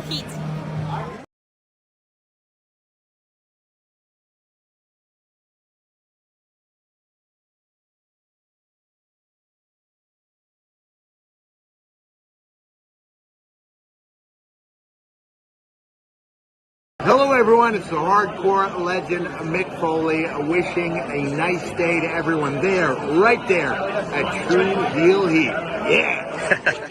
Heel Heat. Hello everyone, it's the hardcore legend Mick Foley wishing a nice day to everyone there, right there at True Heel Heat. Yeah!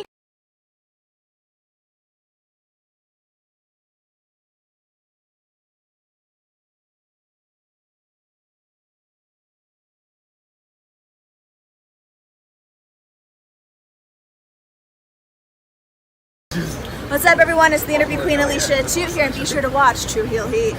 What's up, everyone? It's the Interview Queen Alicia Toot here, and be sure to watch True Heel Heat.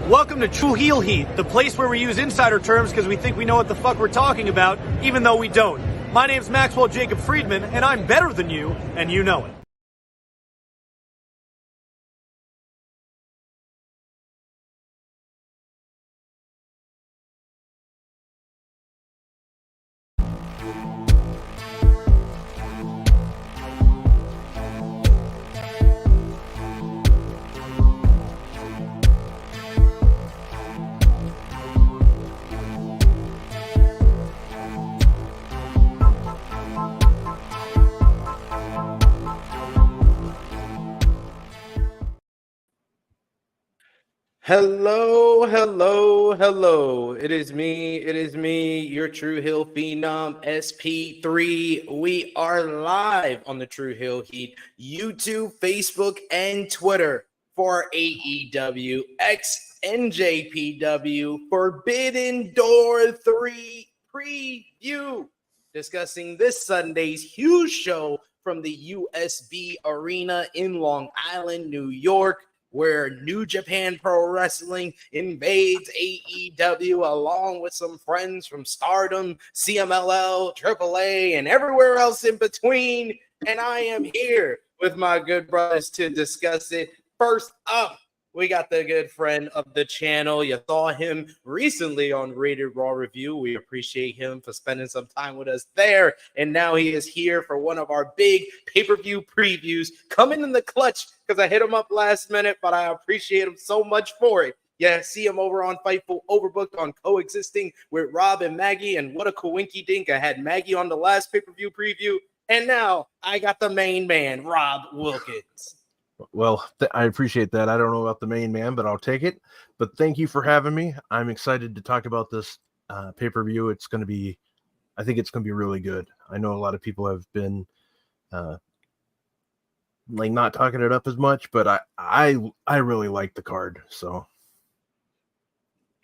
Welcome to True Heel Heat, the place where we use insider terms because we think we know what the fuck we're talking about, even though we don't. My name's Maxwell Jacob Friedman, and I'm better than you, and you know it. Hello, hello, hello. It is me, your True Hill Phenom SP3. We are live on the True Hill Heat YouTube, Facebook, and Twitter for AEW X NJPW Forbidden Door 3 preview, discussing this Sunday's huge show from the USB Arena in Long Island, New York, where New Japan Pro Wrestling invades AEW along with some friends from STARDOM, CMLL, AAA, and everywhere else in between. And I am here with my good brothers to discuss it. First up, we got the good friend of the channel. You saw him recently on Rated Raw Review. We appreciate him for spending some time with us there. And now he is here for one of our big pay-per-view previews, coming in the clutch because I hit him up last minute, but I appreciate him so much for it. Yeah, see him over on Fightful, overbooked on Coexisting with Rob and Maggie. And what a coinky dink. I had Maggie on the last pay-per-view preview. And now I got the main man, Rob Wilkins. Well, I appreciate that. I don't know about the main man, but I'll take it. But thank you for having me. I'm excited to talk about this pay-per-view. I think it's going to be really good. I know a lot of people have been not talking it up as much, but I really like the card. So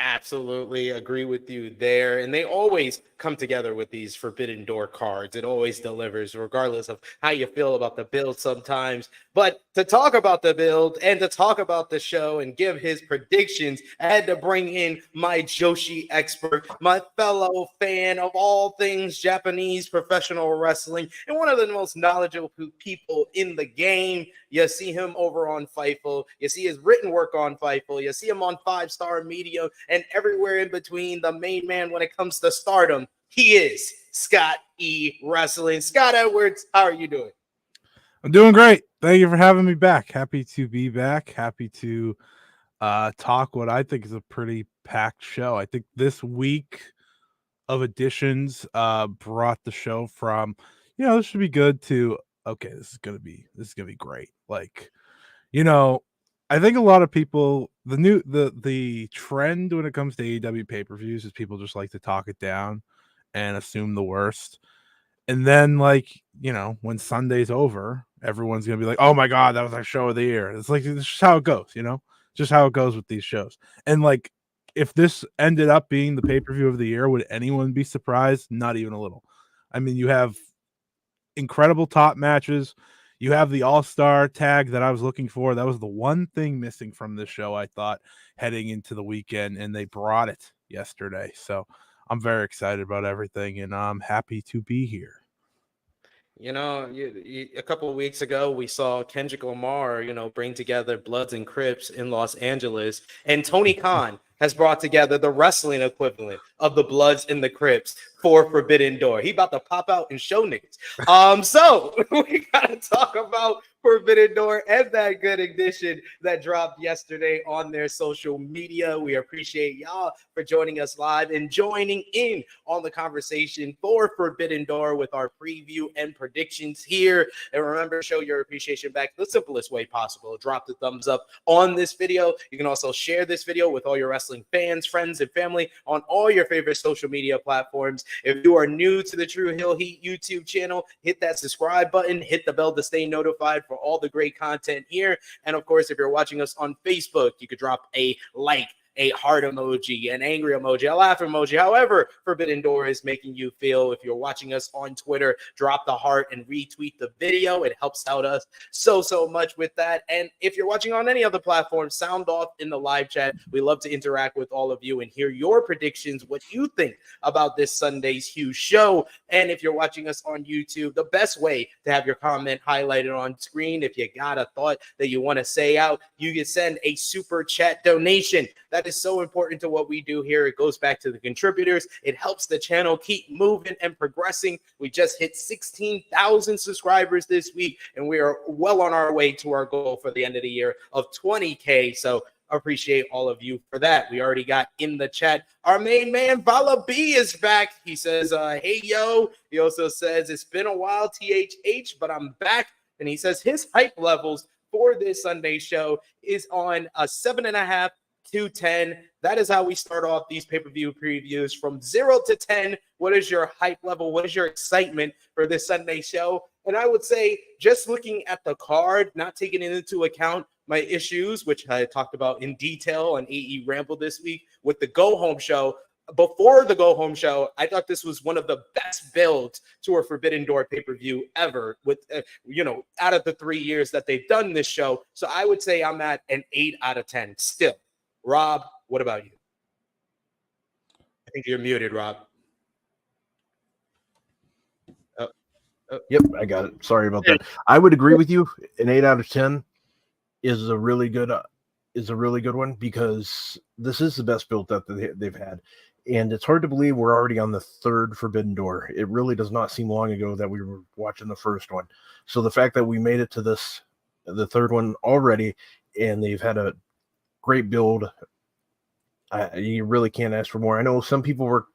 absolutely agree with you there. And they always come together with these Forbidden Door cards. It always delivers, regardless of how you feel about the build sometimes. But to talk about the build and to talk about the show and give his predictions, I had to bring in my Joshi expert, my fellow fan of all things Japanese professional wrestling, and one of the most knowledgeable people in the game. You see him over on Fightful. You see his written work on Fightful. You see him on 5-Star Media and everywhere in between. The main man when it comes to stardom, he is Scott E. Wrestling. Scott Edwards, how are you doing? I'm doing great. Thank you for having me back. Happy to be back. Happy to talk what I think is a pretty packed show. I think this week of editions brought the show from, this should be good to, okay, this is gonna be great. I think a lot of people, the trend when it comes to AEW pay-per-views is people just like to talk it down and assume the worst. And then, when Sunday's over, everyone's going to be like, oh my God, that was our show of the year. It's just how it goes, just how it goes with these shows. And if this ended up being the pay-per-view of the year, would anyone be surprised? Not even a little. I mean, you have incredible top matches. You have the all-star tag that I was looking for. That was the one thing missing from this show, I thought, heading into the weekend, and they brought it yesterday. So I'm very excited about everything, and I'm happy to be here. A couple of weeks ago, we saw Kendrick Lamar, bring together Bloods and Crips in Los Angeles. And Tony Khan has brought together the wrestling equivalent of the Bloods and the Crips for Forbidden Door. He about to pop out and show niggas. So we got to talk about Forbidden Door and that good edition that dropped yesterday on their social media. We appreciate y'all for joining us live and joining in on the conversation for Forbidden Door with our preview and predictions here. And remember, show your appreciation back the simplest way possible. Drop the thumbs up on this video. You can also share this video with all your wrestling fans, friends, and family on all your favorite social media platforms. If you are new to the True Hill Heat YouTube channel, hit that subscribe button, hit the bell to stay notified for all the great content here. And of course, if you're watching us on Facebook, you could drop a like, a heart emoji, an angry emoji, a laugh emoji, however Forbidden Door is making you feel. If you're watching us on Twitter, drop the heart and retweet the video. It helps out us so much with that. And if you're watching on any other platform, sound off in the live chat. We love to interact with all of you and hear your predictions, what you think about this Sunday's huge show. And if you're watching us on YouTube, the best way to have your comment highlighted on screen, if you got a thought that you want to say out, you can send a super chat donation. That is so important to what we do here. It goes back to the contributors. It helps the channel keep moving and progressing. We just hit 16,000 subscribers this week, and we are well on our way to our goal for the end of the year of 20K. So appreciate all of you for that. We already got in the chat. Our main man, Vala B, is back. He says, hey, yo. He also says, it's been a while, THH, but I'm back. And he says his hype levels for this Sunday show is on a 7.5 to 10. That is how we start off these pay-per-view previews from 0 to 10. What is your hype level? What is your excitement for this Sunday show? And I would say, just looking at the card, not taking into account my issues, which I talked about in detail on AE Ramble this week with the Go Home show. Before the Go Home show, I thought this was one of the best builds to a Forbidden Door pay-per-view ever with, out of the 3 years that they've done this show. So I would say I'm at an 8 out of 10 still. Rob, what about you? I think you're muted, Rob. Yep, I got it. Sorry about that. I would agree with you. An 8 out of 10 is a really good one because this is the best build that they've had. And it's hard to believe we're already on the third Forbidden Door. It really does not seem long ago that we were watching the first one. So the fact that we made it to the third one already, and they've had a great build, you really can't ask for more. I know some people were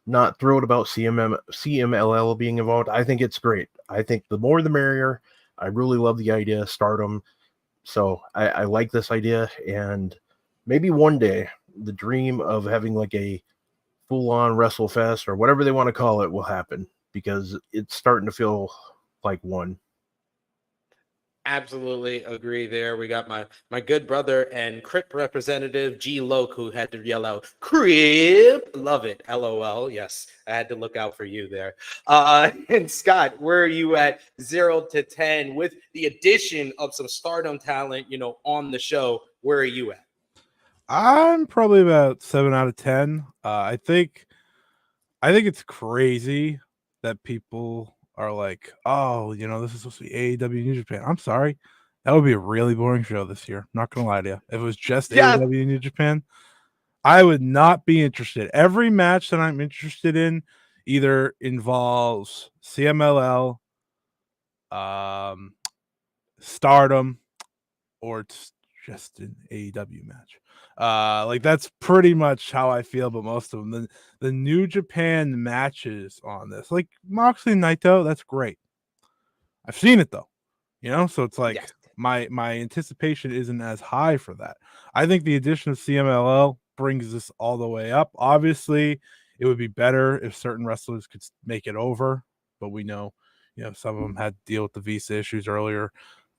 not thrilled about CMLL being involved. I think it's great. I think the more the merrier. I really love the idea of STARDOM. So I like this idea, and maybe one day the dream of having like a full-on WrestleFest or whatever they want to call it will happen, because it's starting to feel like one. Absolutely agree there. We got my good brother and Crip representative G Loke, who had to yell out Crip. Love it. LOL. Yes, I had to look out for you there. And Scott, where are you at 0 to 10 with the addition of some Stardom talent, on the show? Where are you at? I'm probably about 7 out of 10. I think it's crazy that people are like, oh, this is supposed to be AEW New Japan. I'm sorry. That would be a really boring show this year. Not going to lie to you. If it was just AEW New Japan, I would not be interested. Every match that I'm interested in either involves CMLL, Stardom, or it's just an AEW match. That's pretty much how I feel about most of them. The New Japan matches on this, like Moxley and Naito, that's great. I've seen it though, so it's like my anticipation isn't as high for that. I think the addition of CMLL brings this all the way up. Obviously, it would be better if certain wrestlers could make it over, but we know, some of them had to deal with the visa issues earlier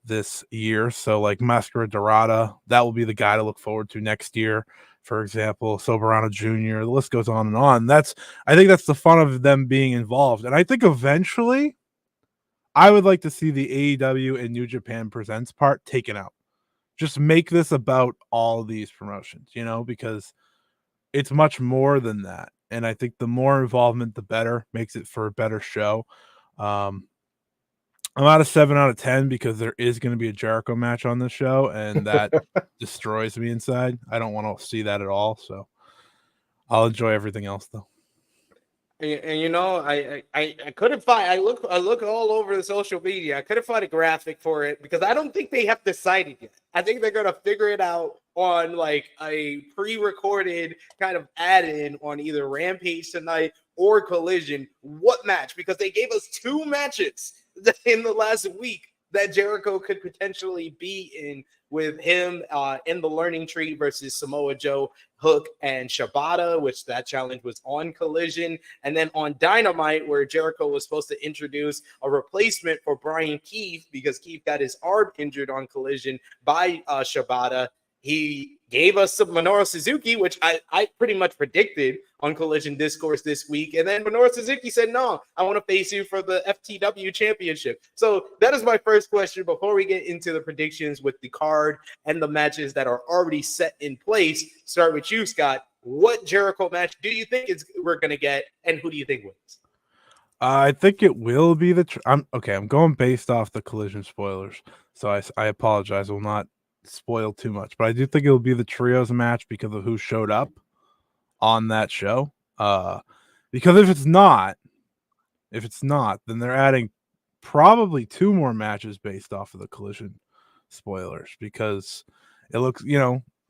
this year. So like Mascara Dorada, that will be the guy to look forward to next year, for example. Soberano Jr., the list goes on and on. I think that's the fun of them being involved. And I think eventually I would like to see the AEW and New Japan Presents part taken out. Just make this about all these promotions, because it's much more than that. And I think the more involvement, the better. Makes it for a better show. I'm out of 7 out of 10 because there is going to be a Jericho match on this show, and that destroys me inside. I don't want to see that at all, so I'll enjoy everything else though. And you know, I couldn't find. I look all over the social media. I couldn't find a graphic for it because I don't think they have decided yet. I think they're gonna figure it out on like a pre-recorded kind of add-in on either Rampage tonight or Collision. What match? Because they gave us 2 matches in the last week that Jericho could potentially be in, with him in the learning tree versus Samoa Joe, Hook, and Shibata, which that challenge was on Collision. And then on Dynamite, where Jericho was supposed to introduce a replacement for Brian Keith because Keith got his arm injured on Collision by Shibata. He gave us some Minoru Suzuki, which I pretty much predicted on Collision Discourse this week. And then Minoru Suzuki said, no, I want to face you for the FTW Championship. So that is my first question before we get into the predictions with the card and the matches that are already set in place. Start with you, Scott. What Jericho match do you think we're going to get, and who do you think wins? I think it will be I'm going based off the Collision spoilers, so I apologize. I will not spoil too much, but I do think it will be the trios match because of who showed up on that show. Because if it's not, then they're adding probably 2 more matches based off of the Collision spoilers, because it looks,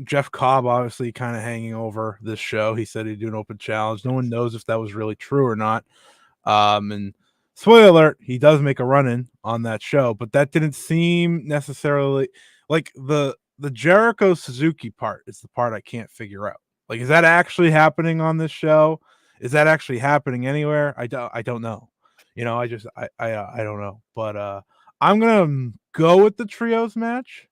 Jeff Cobb obviously kind of hanging over this show. He said he'd do an open challenge. No one knows if that was really true or not. And spoiler alert, he does make a run-in on that show, but that didn't seem necessarily like the Jericho Suzuki part is the part I can't figure out. Like, is that actually happening on this show? Is that actually happening anywhere? I don't know. I don't know. But I'm gonna go with the trios match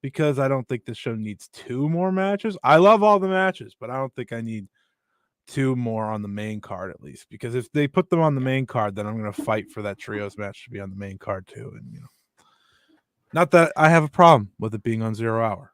because I don't think this show needs 2 more matches. I love all the matches, but I don't think I need 2 more on the main card at least. Because if they put them on the main card, then I'm gonna fight for that trios match to be on the main card too. And not that I have a problem with it being on 0 hour.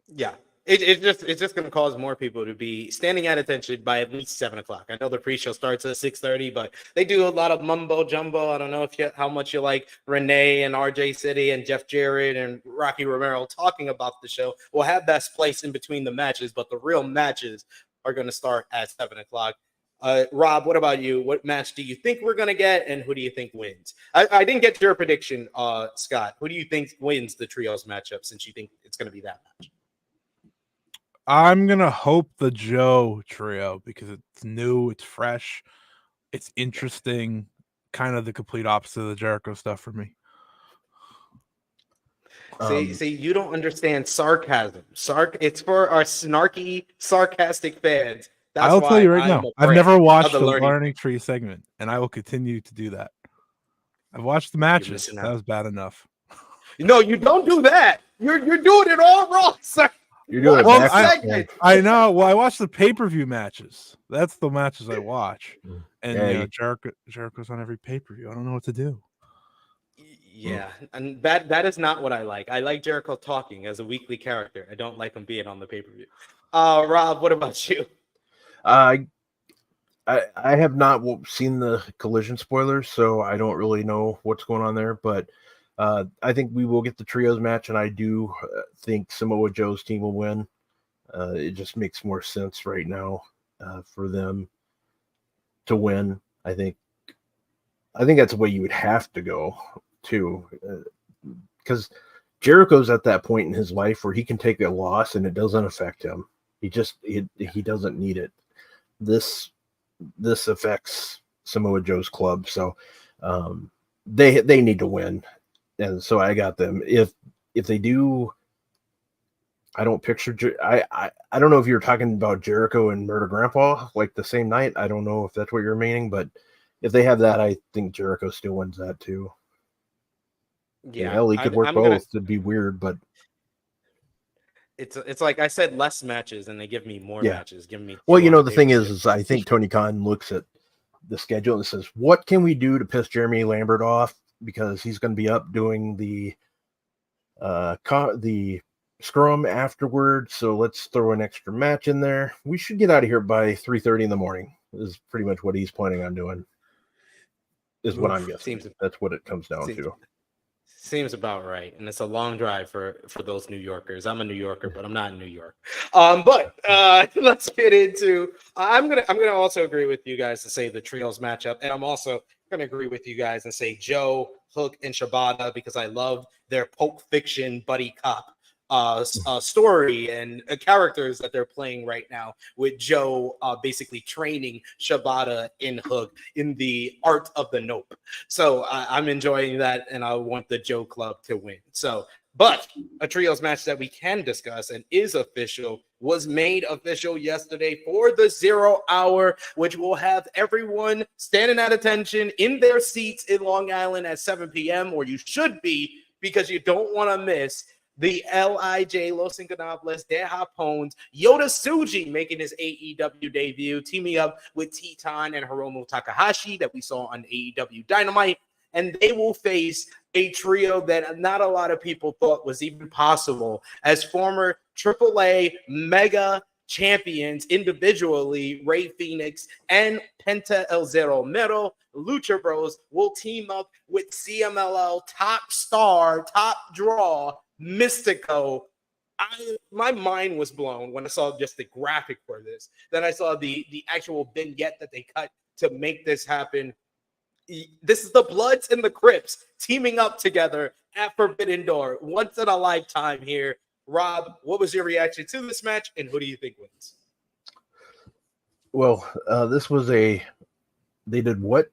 Yeah. It's just going to cause more people to be standing at attention by at least 7 o'clock. I know the pre-show starts at 6:30, but they do a lot of mumbo jumbo. I don't know how much you like Renee and RJ City and Jeff Jarrett and Rocky Romero talking about the show. We'll have that splice in between the matches, but the real matches are going to start at 7 o'clock. Rob, what about you? What match do you think we're going to get, and who do you think wins? I didn't get your prediction, Scott. Who do you think wins the trios matchup, since you think it's going to be that match? I'm going to hope the Joe trio because it's new, it's fresh, it's interesting, kind of the complete opposite of the Jericho stuff for me. See, you don't understand sarcasm. It's for our snarky, sarcastic fans. That's I'll tell you right now, I've never watched the learning tree segment, and I will continue to do that. I've watched the matches. That was bad enough. No, you don't do that. You're doing it all wrong, sir. You're doing it backwards. I know. Well, I watch the pay-per-view matches. That's the matches I watch. And Jericho's on every pay-per-view. I don't know what to do. Yeah, and that is not what I like. I like Jericho talking as a weekly character. I don't like him being on the pay-per-view. Rob, what about you? I have not seen the Collision spoilers, so I don't really know what's going on there. But I think we will get the trios match, and I do think Samoa Joe's team will win. It just makes more sense right now for them to win. I think that's the way you would have to go too, because Jericho's at that point in his life where he can take a loss and it doesn't affect him. He doesn't need it. This affects Samoa Joe's club, so they need to win, and so I got them. If they do, I don't picture. I don't know if you're talking about Jericho and Murder Grandpa like the same night. I don't know if that's what you're meaning, but if they have that, I think Jericho still wins that too. Yeah, hell, he could work both. It'd be weird, but it's like I said, less matches, and they give me more matches. Give me. Well, the thing is I think Tony Khan looks at the schedule and says, "What can we do to piss Jeremy Lambert off? Because he's going to be up doing the scrum afterwards. So let's throw an extra match in there. We should get out of here by 3:30 in the morning." Is pretty much what he's planning on doing. is what I'm guessing. Seems That's what it comes down to. Seems about right, and it's a long drive for those New Yorkers. I'm a New Yorker, but I'm not in New York. But let's get into. I'm gonna also agree with you guys to say the trios matchup, and I'm also gonna agree with you guys and say Joe, Hook, and Shibata because I love their Pulp Fiction buddy cop story and characters that they're playing right now with Joe basically training Shibata in Hook in the art of the nope. So I'm enjoying that, and I want the Joe Club to win. So, but a trios match that we can discuss and is official was made official yesterday for the 0 hour, which will have everyone standing at attention in their seats in Long Island at 7 p.m. or you should be, because you don't want to miss the LIJ Los Ingobernables de Japón, Yota Tsuji making his AEW debut, teaming up with Titan and Hiromu Takahashi that we saw on AEW Dynamite. And they will face a trio that not a lot of people thought was even possible as former AAA mega champions individually, Rey Fenix and Penta El Zero Mero. Lucha Bros will team up with CMLL top star, top draw, Mystico. My mind was blown when I saw just the graphic for this. Then I saw the actual vignette that they cut to make this happen. This is the Bloods and the Crips teaming up together at Forbidden Door. Once in a lifetime here. Rob, what was your reaction to this match, and who do you think wins? Well, this was they did what?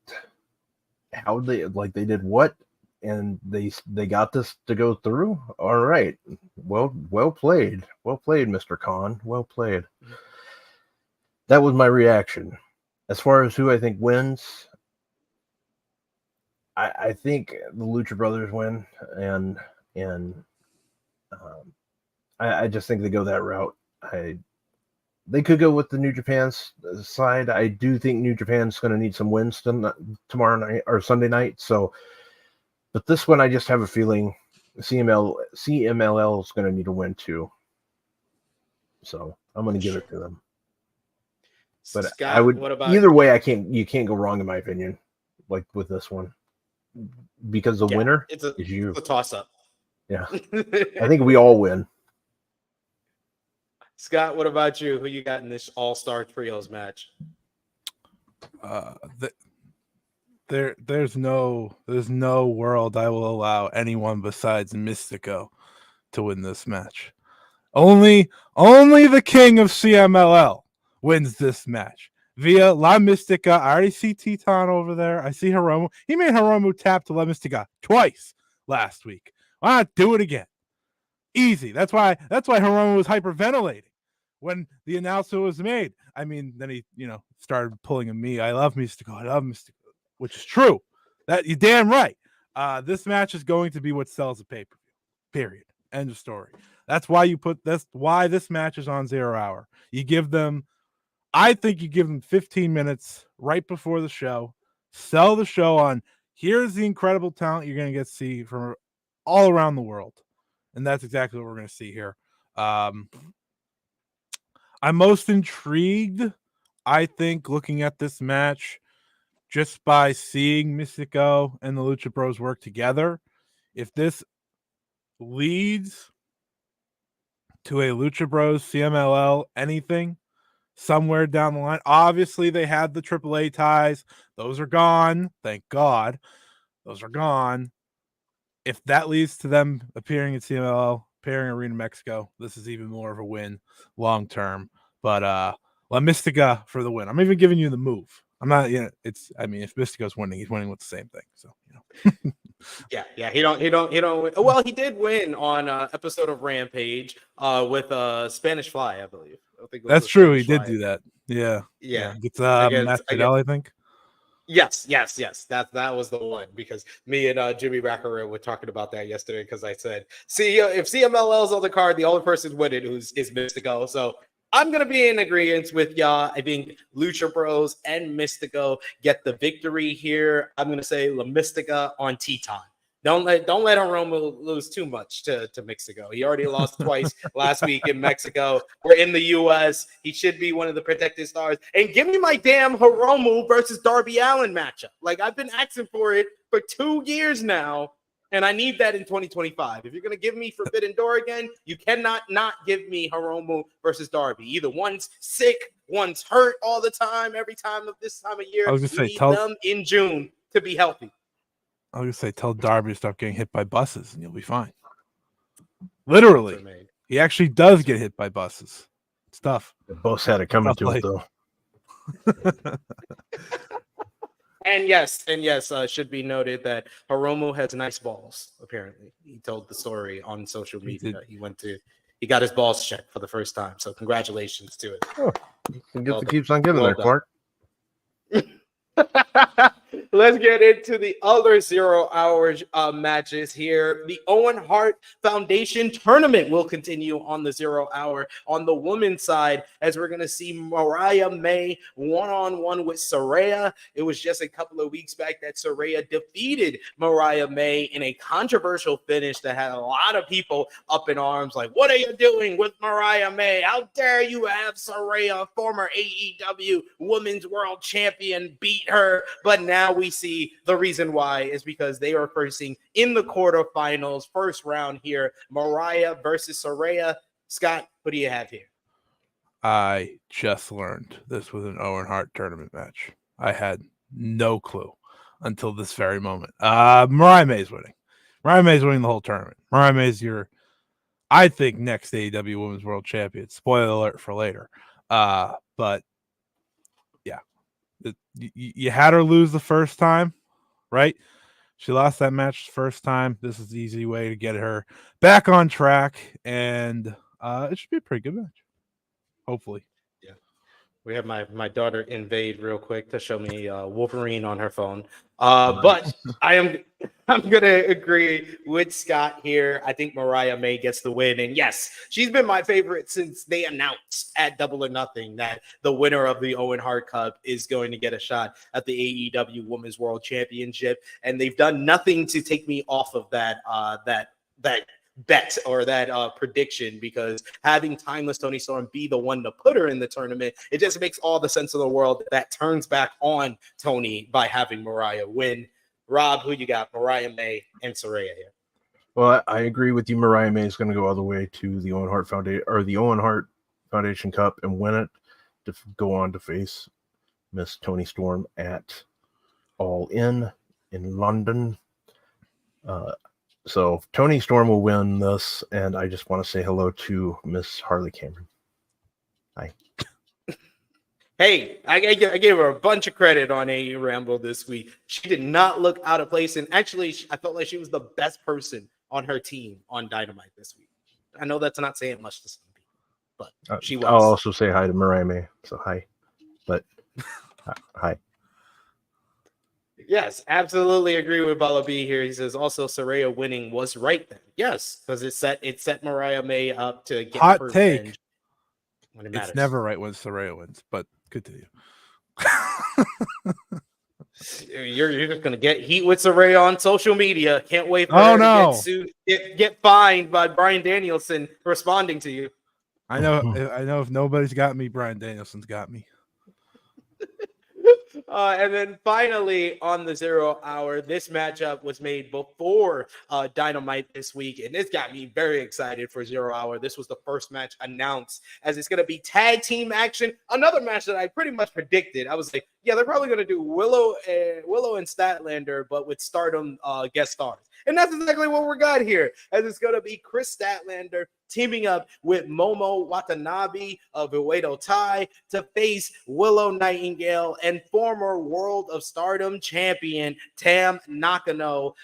How they did what? And they got this to go through. All right. Well played. Well played, Mr. Khan. Well played. That was my reaction. As far as who I think wins, I think the Lucha Brothers win, and I just think they go that route. They could go with the New Japan's side. I do think New Japan's going to need some wins tomorrow night or Sunday night. So, but this one, I just have a feeling CMLL is going to need a win too. So I'm going to give it to them. But Scott, I would what about either way. You can't go wrong in my opinion. Like with this one, because the winner is you. It's a toss up. Yeah, I think we all win. Scott, what about you? Who you got in this all-star trios match? There's no world I will allow anyone besides Mystico to win this match. Only the king of CMLL wins this match via La Mystica. I already see Titan over there. I see Hiromu. He made Hiromu tap to La Mystica twice last week. Why not do it again? Easy. That's why Hiromu was hyperventilating when the announcement was made. I mean, then he, started pulling a me. I love Mystico. I love Mystico, which is true. That you're damn right. This match is going to be what sells the pay-per-view. Period. End of story. That's why why this match is on 0 hour. I think you give them 15 minutes right before the show. Sell the show on, here's the incredible talent you're going to get to see from all around the world. And that's exactly what we're going to see here. I'm most intrigued, I think, looking at this match just by seeing Mystico and the Lucha Bros work together. If this leads to a Lucha Bros, CMLL, anything, somewhere down the line. Obviously, they had the AAA ties. Those are gone. Thank God. Those are gone. If that leads to them appearing at CMLL, appearing in Arena Mexico, this is even more of a win long term. But La Mystica for the win. I'm even giving you the move. I'm not, if Mystico's winning, he's winning with the same thing. So, Yeah. He don't win. Well, he did win on episode of Rampage with Spanish Fly, I believe. I think that's true. He did do that. Yeah. It's Matt Fidel, I think. Yes. That was the one, because me and Jimmy Raccario were talking about that yesterday, because I said, see, if CMLL's on the card, the only person winning is Mystico. So I'm going to be in agreement with y'all. I think Lucha Bros and Mystico get the victory here. I'm going to say La Mystica on Titan. Don't let Hiromu lose too much to Mexico. He already lost twice last week in Mexico. We're in the U.S. He should be one of the protected stars. And give me my damn Hiromu versus Darby Allin matchup. Like, I've been asking for it for 2 years now, and I need that in 2025. If you're going to give me Forbidden Door again, you cannot not give me Hiromu versus Darby. Either one's sick, one's hurt all the time, every time of this time of year. I was gonna say, need them in June to be healthy. I was gonna say, tell Darby to stop getting hit by buses, and you'll be fine. Literally, he actually does get hit by buses. It's tough. The boss had it coming to it, though. And yes, should be noted that Hiromu has nice balls. Apparently, he told the story on social media. He got his balls checked for the first time. So congratulations to it. Oh, keeps on giving there, Clark. Let's get into the other 0 hour matches here. The Owen Hart Foundation tournament will continue on the 0 hour on the women's side, as we're going to see Mariah May one-on-one with Saraya. It was just a couple of weeks back that Saraya defeated Mariah May in a controversial finish that had a lot of people up in arms, like, what are you doing with Mariah May? How dare you have Saraya, former AEW Women's World Champion, beat her? But now we see the reason why is because they are facing in the quarterfinals, first round here, Mariah versus Saraya. Scott, what do you have here? I just learned this was an Owen Hart tournament match. I had no clue until this very moment. Mariah May's winning. Mariah May's winning the whole tournament. Mariah May's your, I think, next AEW Women's World Champion. Spoiler alert for later. But yeah, you had her lose the first time, right? She lost that match the first time. This is the easy way to get her back on track, and it should be a pretty good match. Hopefully. Yeah. We have my daughter invade real quick to show me Wolverine on her phone. But I'm gonna agree with Scott here. I think Mariah May gets the win, and yes, she's been my favorite since they announced at Double or Nothing that the winner of the Owen Hart Cup is going to get a shot at the AEW Women's World Championship, and they've done nothing to take me off of that bet or that prediction, because having Timeless Toni Storm be the one to put her in the tournament, it just makes all the sense of the world that turns back on Tony by having Mariah win. Rob, who you got? Mariah May and Saraya here. Well, I agree with you. Mariah May is going to go all the way to the Owen Hart Foundation or the Owen Hart Foundation Cup and win it to go on to face Miss Toni Storm at All In London. So Toni Storm will win this, and I just want to say hello to Miss Harley Cameron. Hi. Hey, I gave her a bunch of credit on AE Ramble this week. She did not look out of place, and actually, I felt like she was the best person on her team on Dynamite this week. I know that's not saying much to some people, but she was. I'll also say hi to Mariah May. So hi, but hi. Yes, absolutely agree with Bala B here. He says also Saraya winning was right then. Yes, because it set Mariah May up to get hot her take. When it matters. It's never right when Saraya wins, but continue. You're just gonna get heat with Saraya on social media. Can't wait for her to get sued, get fined by Bryan Danielson responding to you. I know if nobody's got me, Bryan Danielson's got me. And then finally on the 0 hour, this matchup was made before Dynamite this week, and this got me very excited for 0 hour. This was the first match announced, as it's going to be tag team action. Another match that I pretty much predicted. I was like, yeah, they're probably going to do Willow and Statlander, but with Stardom guest stars. And that's exactly what we got here, as it's going to be Chris Statlander teaming up with Momo Watanabe of Uedo Tai to face Willow Nightingale and former World of Stardom champion Tam Nakano.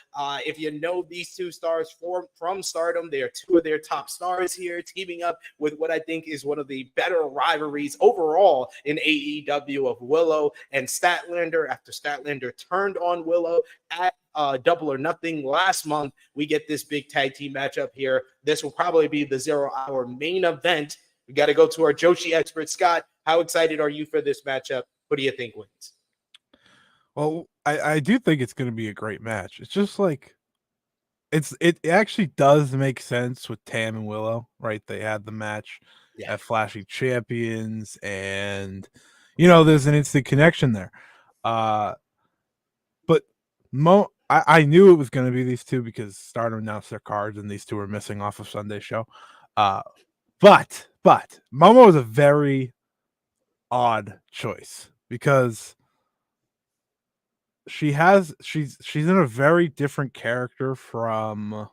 If you know these two stars from Stardom, they are two of their top stars here, teaming up with what I think is one of the better rivalries overall in AEW of Willow and Statlander. After Statlander turned on Willow at Double or Nothing last month, we get this big tag team matchup here. This will probably be the 0 hour main event. We got to go to our Joshi expert. Scott, how excited are you for this matchup? What do you think wins? Well, I do think it's going to be a great match. It's just like it actually does make sense with Tam and Willow, right? They had the match at Flashing Champions, and there's an instant connection there. But I knew it was going to be these two because Stardom announced their cards, and these two were missing off of Sunday's show. But Momo is a very odd choice because she's in a very different character from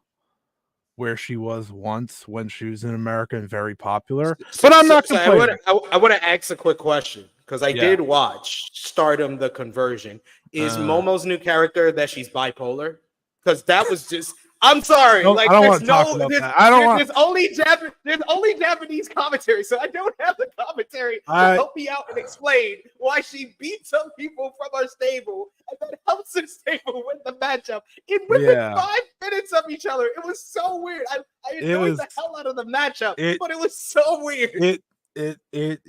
where she was once when she was in America and very popular. But I'm not complaining. I want to ask a quick question because I did watch Stardom the Conversion. Is Momo's new character that she's bipolar? Because that was just. I'm sorry. No, I don't want to talk about that. I don't want. There's only Japanese commentary, so I don't have the commentary to help me out and explain why she beat some people from her stable and then helps her stable win the matchup within 5 minutes of each other. It was so weird. I enjoyed the hell out of the matchup, but it was so weird. It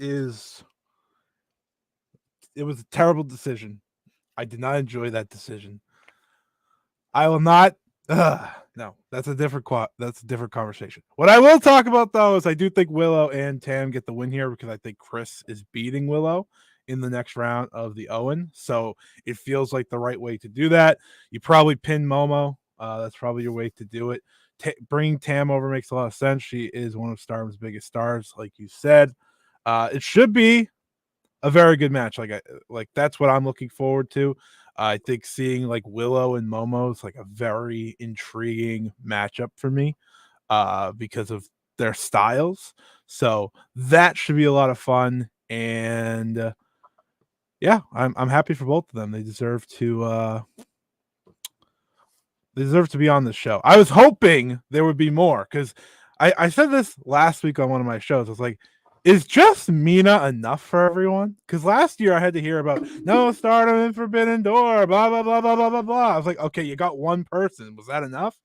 was a terrible decision. I did not enjoy that decision. I will not. No, that's a different conversation. What I will talk about though is I do think Willow and Tam get the win here because I think Chris is beating Willow in the next round of the Owen, so it feels like the right way to do that. You probably pin Momo. That's probably your way to do it. Bringing Tam over makes a lot of sense. She is one of Stardom's biggest stars, like you said. It should be a very good match. Like that's what I'm looking forward to. I think seeing like Willow and Momo is like a very intriguing matchup for me because of their styles. So that should be a lot of fun. And I'm happy for both of them. They deserve to be on the show. I was hoping there would be more because I said this last week on one of my shows. I was like, is just Mina enough for everyone? Because last year I had to hear about no Stardom in Forbidden Door, blah, blah, blah, blah, blah, blah, blah. I was like, okay, you got one person. Was that enough?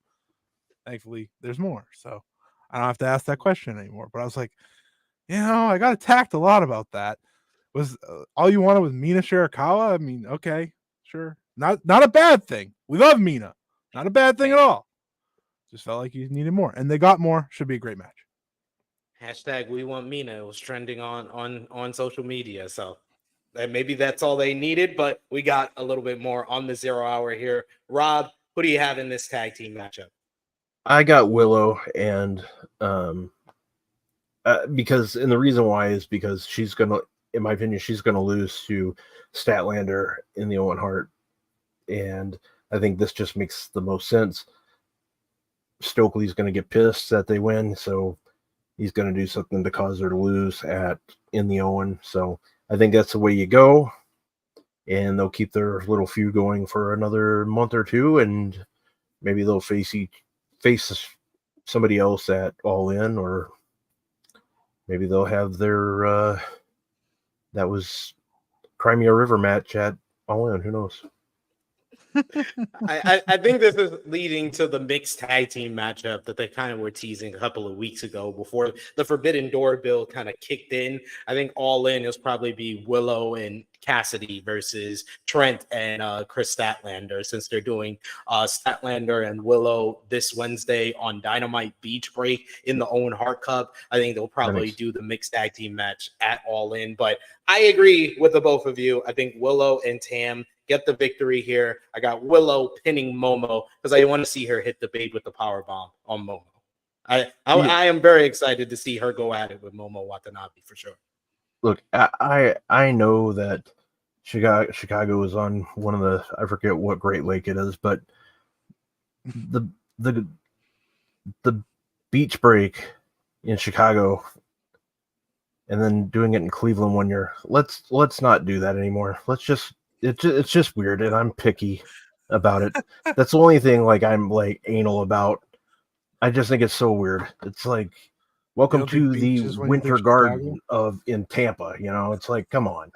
Thankfully, there's more. So I don't have to ask that question anymore. But I was like, I got attacked a lot about that. Was all you wanted was Mina Shirakawa? I mean, okay, sure. Not a bad thing. We love Mina. Not a bad thing at all. Just felt like you needed more. And they got more. Should be a great match. Hashtag we want Mina. It was trending on social media. So maybe that's all they needed, but we got a little bit more on the 0 hour here. Rob, who do you have in this tag team matchup? I got Willow, and because the reason why is because she's gonna, in my opinion, she's gonna lose to Statlander in the Owen Hart, and I think this just makes the most sense. Stokely's gonna get pissed that they win, so he's going to do something to cause her to lose in the Owen. So I think that's the way you go. And they'll keep their little feud going for another month or two. And maybe they'll face somebody else at All In, or maybe they'll have their, that was Crimea River match at All In. Who knows? I think this is leading to the mixed tag team matchup that they kind of were teasing a couple of weeks ago before the Forbidden Door bill kind of kicked in. I think All In is probably be Willow and Cassidy versus Trent and Chris Statlander, since they're doing Statlander and Willow this Wednesday on Dynamite Beach Break in the Owen Hart Cup. I think they'll probably do the mixed tag team match at All In, but I agree with the both of you. I think Willow and Tam get the victory here. I got Willow pinning Momo because I want to see her hit the bait with the power bomb on Momo. I am very excited to see her go at it with Momo Watanabe for sure. Look, I know that Chicago is on one of the, I forget what Great Lake it is, but the beach break in Chicago and then doing it in Cleveland 1 year. Let's not do that anymore. It's just weird, and I'm picky about it. That's the only thing I'm like anal about. I just think it's so weird. It's like, welcome to the Winter Garden in Tampa. It's like, come on.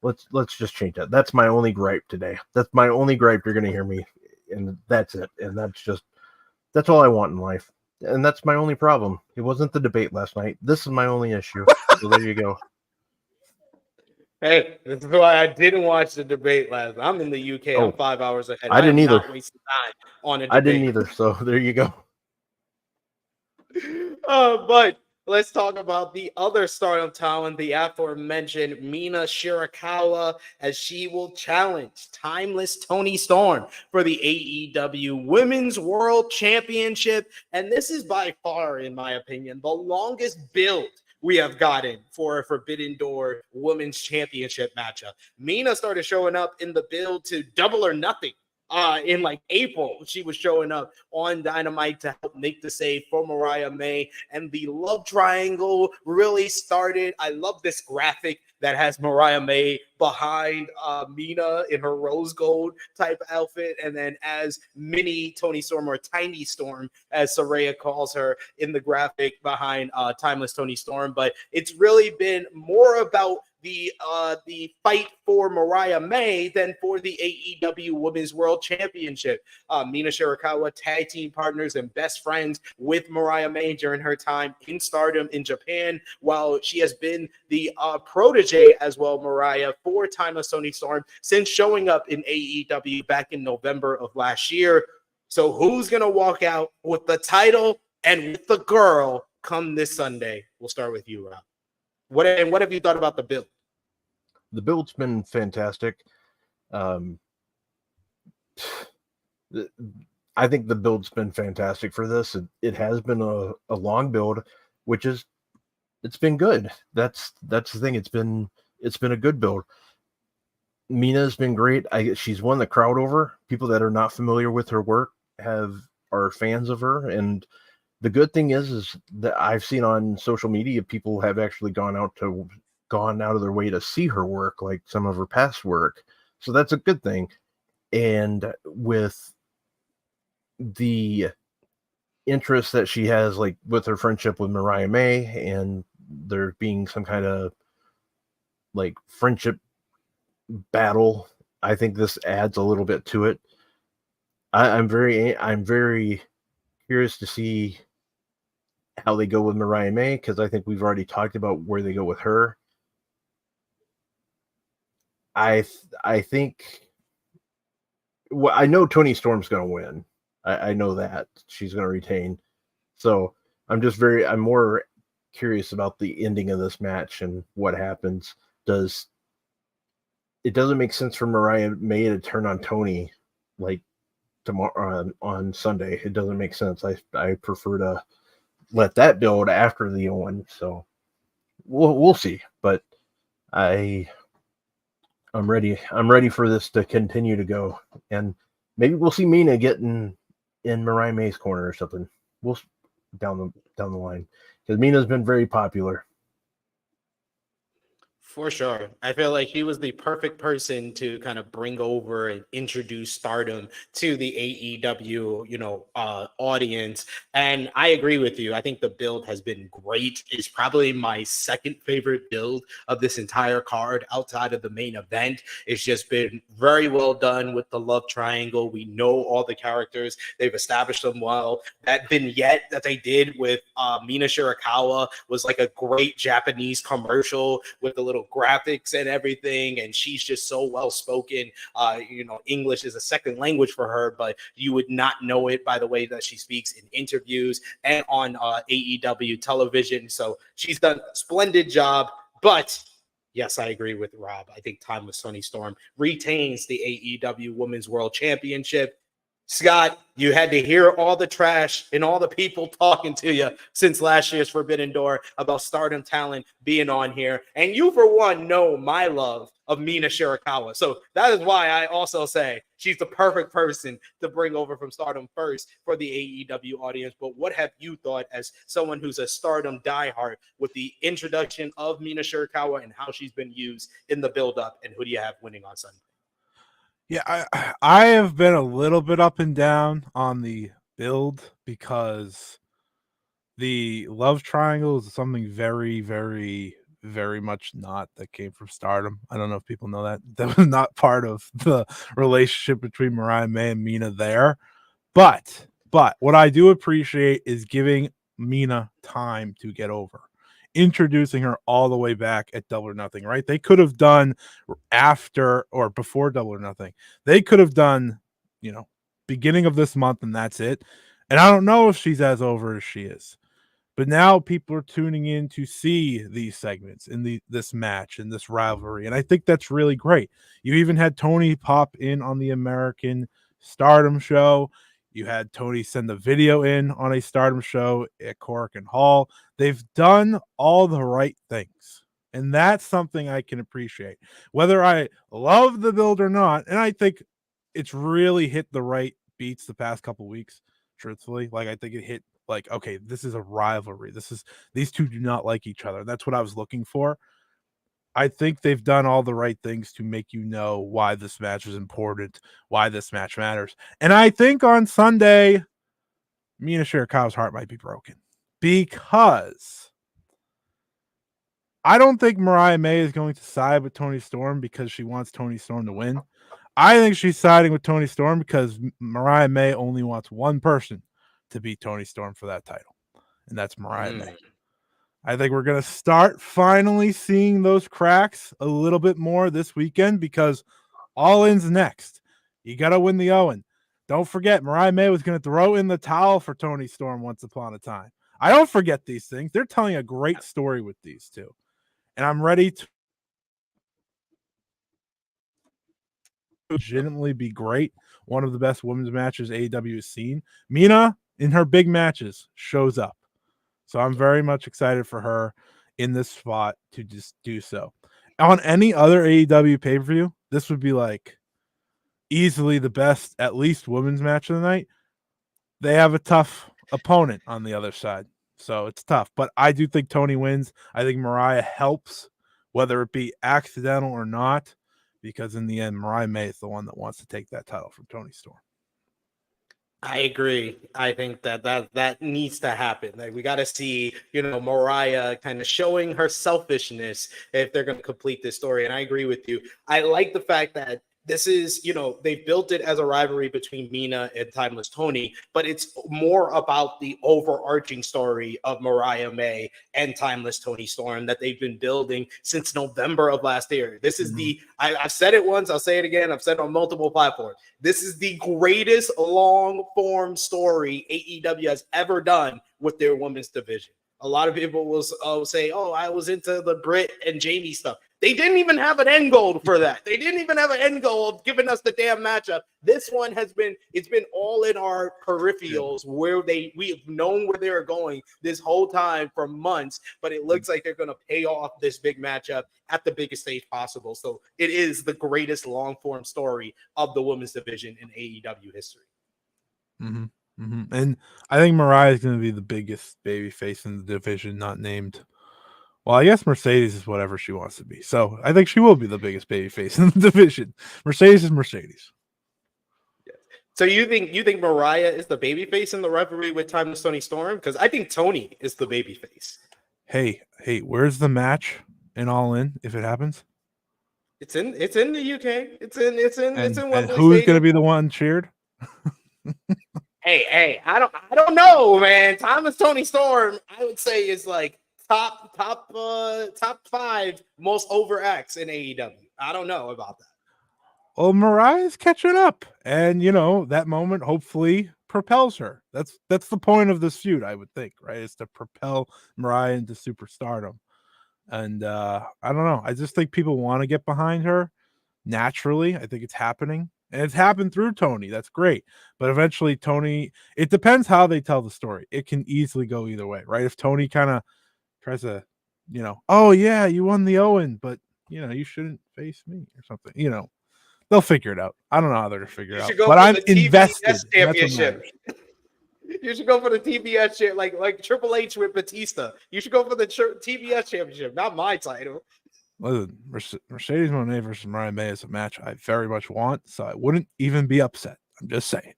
Let's just change that. That's my only gripe today. That's my only gripe you're gonna hear me, and that's it. And that's all I want in life. And that's my only problem. It wasn't the debate last night. This is my only issue. So there you go. Hey, that's why I didn't watch the debate last. I'm in the UK. Oh, I'm 5 hours ahead. I I didn't am either. not wasting time on a I didn't debate. either. So there you go. But let's talk about the other Stardom talent, the aforementioned Mina Shirakawa, as she will challenge Timeless Tony Storm for the AEW Women's World Championship. And this is by far, in my opinion, the longest build we have gotten for a Forbidden Door Women's Championship matchup. Mina started showing up in the build to Double or Nothing. In like April, she was showing up on Dynamite to help make the save for Mariah May, and the love triangle really started. I love this graphic that has Mariah May behind Mina in her rose gold type outfit, and then as mini Tony Storm, or Tiny Storm, as Saraya calls her in the graphic behind Timeless Tony Storm. But it's really been more about the fight for Mariah May than for the AEW Women's World Championship. Mina Shirakawa, tag team partners and best friends with Mariah May during her time in Stardom in Japan, while she has been the protege as well, Mariah, for Timeless Tony Storm since showing up in AEW back in November of last year. So who's going to walk out with the title and with the girl come this Sunday? We'll start with you, Rob. What have you thought about the build? The build's been fantastic. I think the build's been fantastic for this. It has been a long build, which is it's been good. That's the thing. It's been a good build. Mina's been great. She's won the crowd over. People that are not familiar with her work are fans of her, and the good thing is that I've seen on social media, people have actually gone out of their way to see her work, like some of her past work. So that's a good thing. And with the interest that she has, like with her friendship with Mariah May, and there being some kind of like friendship battle, I think this adds a little bit to it. I'm very curious to see how they go with Mariah May, because I think we've already talked about where they go with her. I think, well, I know Tony Storm's going to win. I know that she's going to retain. So I'm more curious about the ending of this match and what happens. It doesn't make sense for Mariah May to turn on Tony like tomorrow on Sunday. It doesn't make sense. I prefer to let that build after the one. So we'll see. But I'm ready. I'm ready for this to continue to go, and maybe we'll see Mina getting in Mariah May's corner or something. We'll down the line, because Mina's been very popular. For sure. I feel like he was the perfect person to kind of bring over and introduce Stardom to the AEW, audience. And I agree with you. I think the build has been great. It's probably my second favorite build of this entire card outside of the main event. It's just been very well done with the love triangle. We know all the characters. They've established them well. That vignette that they did with Mina Shirakawa was like a great Japanese commercial with the little graphics and everything, and she's just so well spoken. English is a second language for her, but you would not know it by the way that she speaks in interviews and on AEW television. So she's done a splendid job. But yes, I agree with Rob. I think Timeless Tony Storm retains the AEW Women's World Championship. Scott, you had to hear all the trash and all the people talking to you since last year's Forbidden Door about Stardom talent being on here. And you, for one, know my love of Mina Shirakawa. So that is why I also say she's the perfect person to bring over from Stardom first for the AEW audience. But what have you thought as someone who's a Stardom diehard with the introduction of Mina Shirakawa and how she's been used in the build-up? And who do you have winning on Sunday? Yeah, I have been a little bit up and down on the build, because the love triangle is something very, very, very much not that came from Stardom. I don't know if people know that. That was not part of the relationship between Mariah May and Mina there. But what I do appreciate is giving Mina time to get over. introducing her all the way back at Double or Nothing, right? They could have done after or before Double or Nothing. They could have done, beginning of this month, and that's it. And I don't know if she's as over as she is. But now people are tuning in to see these segments in this match and this rivalry. And I think that's really great. You even had Tony pop in on the American Stardom show. You had Tony send the video in on a Stardom show at Cork and Hall. They've done all the right things. And that's something I can appreciate. Whether I love the build or not, and I think it's really hit the right beats the past couple weeks, truthfully. Like, I think it hit like, okay, this is a rivalry. These two do not like each other. That's what I was looking for. I think they've done all the right things to make you know why this match is important, why this match matters. And I think on Sunday, Mina Shirakawa's heart might be broken because I don't think Mariah May is going to side with Toni Storm because she wants Toni Storm to win. I think she's siding with Toni Storm because Mariah May only wants one person to beat Toni Storm for that title, and that's Mariah May. I think we're going to start finally seeing those cracks a little bit more this weekend because All In's next. You got to win the Owen. Don't forget, Mariah May was going to throw in the towel for Toni Storm once upon a time. I don't forget these things. They're telling a great story with these two. And I'm ready to legitimately be great. One of the best women's matches AEW has seen. Mina, in her big matches, shows up. So I'm very much excited for her in this spot to just do so. On any other AEW pay-per-view, this would be like easily the best, at least women's match of the night. They have a tough opponent on the other side. So it's tough. But I do think Toni wins. I think Mariah helps, whether it be accidental or not, because in the end, Mariah May is the one that wants to take that title from Toni Storm. I agree. I think that needs to happen. Like, we got to see, Mariah kind of showing her selfishness if they're going to complete this story. And I agree with you. I like the fact that this is, they built it as a rivalry between Mina and Timeless Toni, but it's more about the overarching story of Mariah May and Timeless Toni Storm that they've been building since November of last year. This is I've said it once, I'll say it again, I've said it on multiple platforms. This is the greatest long-form story AEW has ever done with their women's division. A lot of people will say, oh, I was into the Britt and Jamie stuff. They didn't even have an end goal for that. They didn't even have an end goal of giving us the damn matchup. This one it's been all in our peripherals where we've known where they were going this whole time for months, but it looks like they're going to pay off this big matchup at the biggest stage possible. So it is the greatest long-form story of the women's division in AEW history. Mm-hmm. Mm-hmm. And I think Mariah is going to be the biggest babyface in the division, not named. Well, I guess Mercedes is whatever she wants to be. So I think she will be the biggest babyface in the division. Mercedes is Mercedes. So you think Mariah is the babyface in the rivalry with Timeless Toni Storm? Because I think Toni is the babyface. Hey, where's the match in All In if it happens? It's in the UK. It's in Wembley and who's going to be the one cheered? Hey, I don't know, man. Timeless Toni Storm, I would say, is like top 5 most over acts in AEW. I don't know about that. Well, Mariah's catching up, and that moment hopefully propels her. That's the point of this feud, I would think, right? Is to propel Mariah into superstardom. And I don't know. I just think people want to get behind her naturally. I think it's happening. And it's happened through Toni. That's great. But eventually Toni, it depends how they tell the story. It can easily go either way, right? If Toni kind of tries to, oh yeah, you won the Owen, but you shouldn't face me or something. They'll figure it out. I don't know how they're gonna figure it out. But I'm invested. Championship. You should go for the TBS shit, like Triple H with Batista. You should go for the TBS championship, not my title. Listen, Mercedes Moné versus Mariah May is a match I very much want, so I wouldn't even be upset. I'm just saying.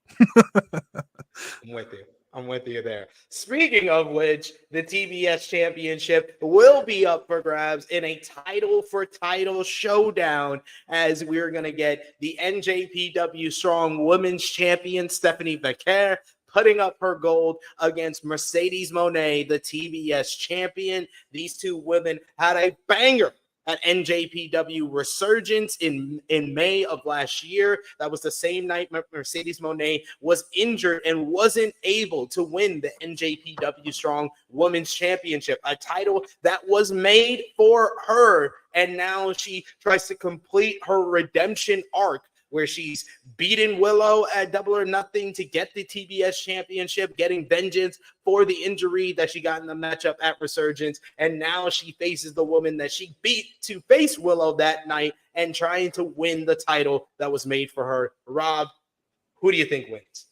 I'm with you there. Speaking of which, the TBS Championship will be up for grabs in a title-for-title showdown, as we're going to get the NJPW Strong Women's Champion Stephanie Becker putting up her gold against Mercedes Mone, the TBS champion. These two women had a banger at NJPW Resurgence in May of last year. That was the same night Mercedes Mone was injured and wasn't able to win the NJPW Strong Women's Championship, a title that was made for her. And now she tries to complete her redemption arc, where she's beaten Willow at Double or Nothing to get the TBS championship, getting vengeance for the injury that she got in the matchup at Resurgence. And now she faces the woman that she beat to face Willow that night and trying to win the title that was made for her. Rob, who do you think wins?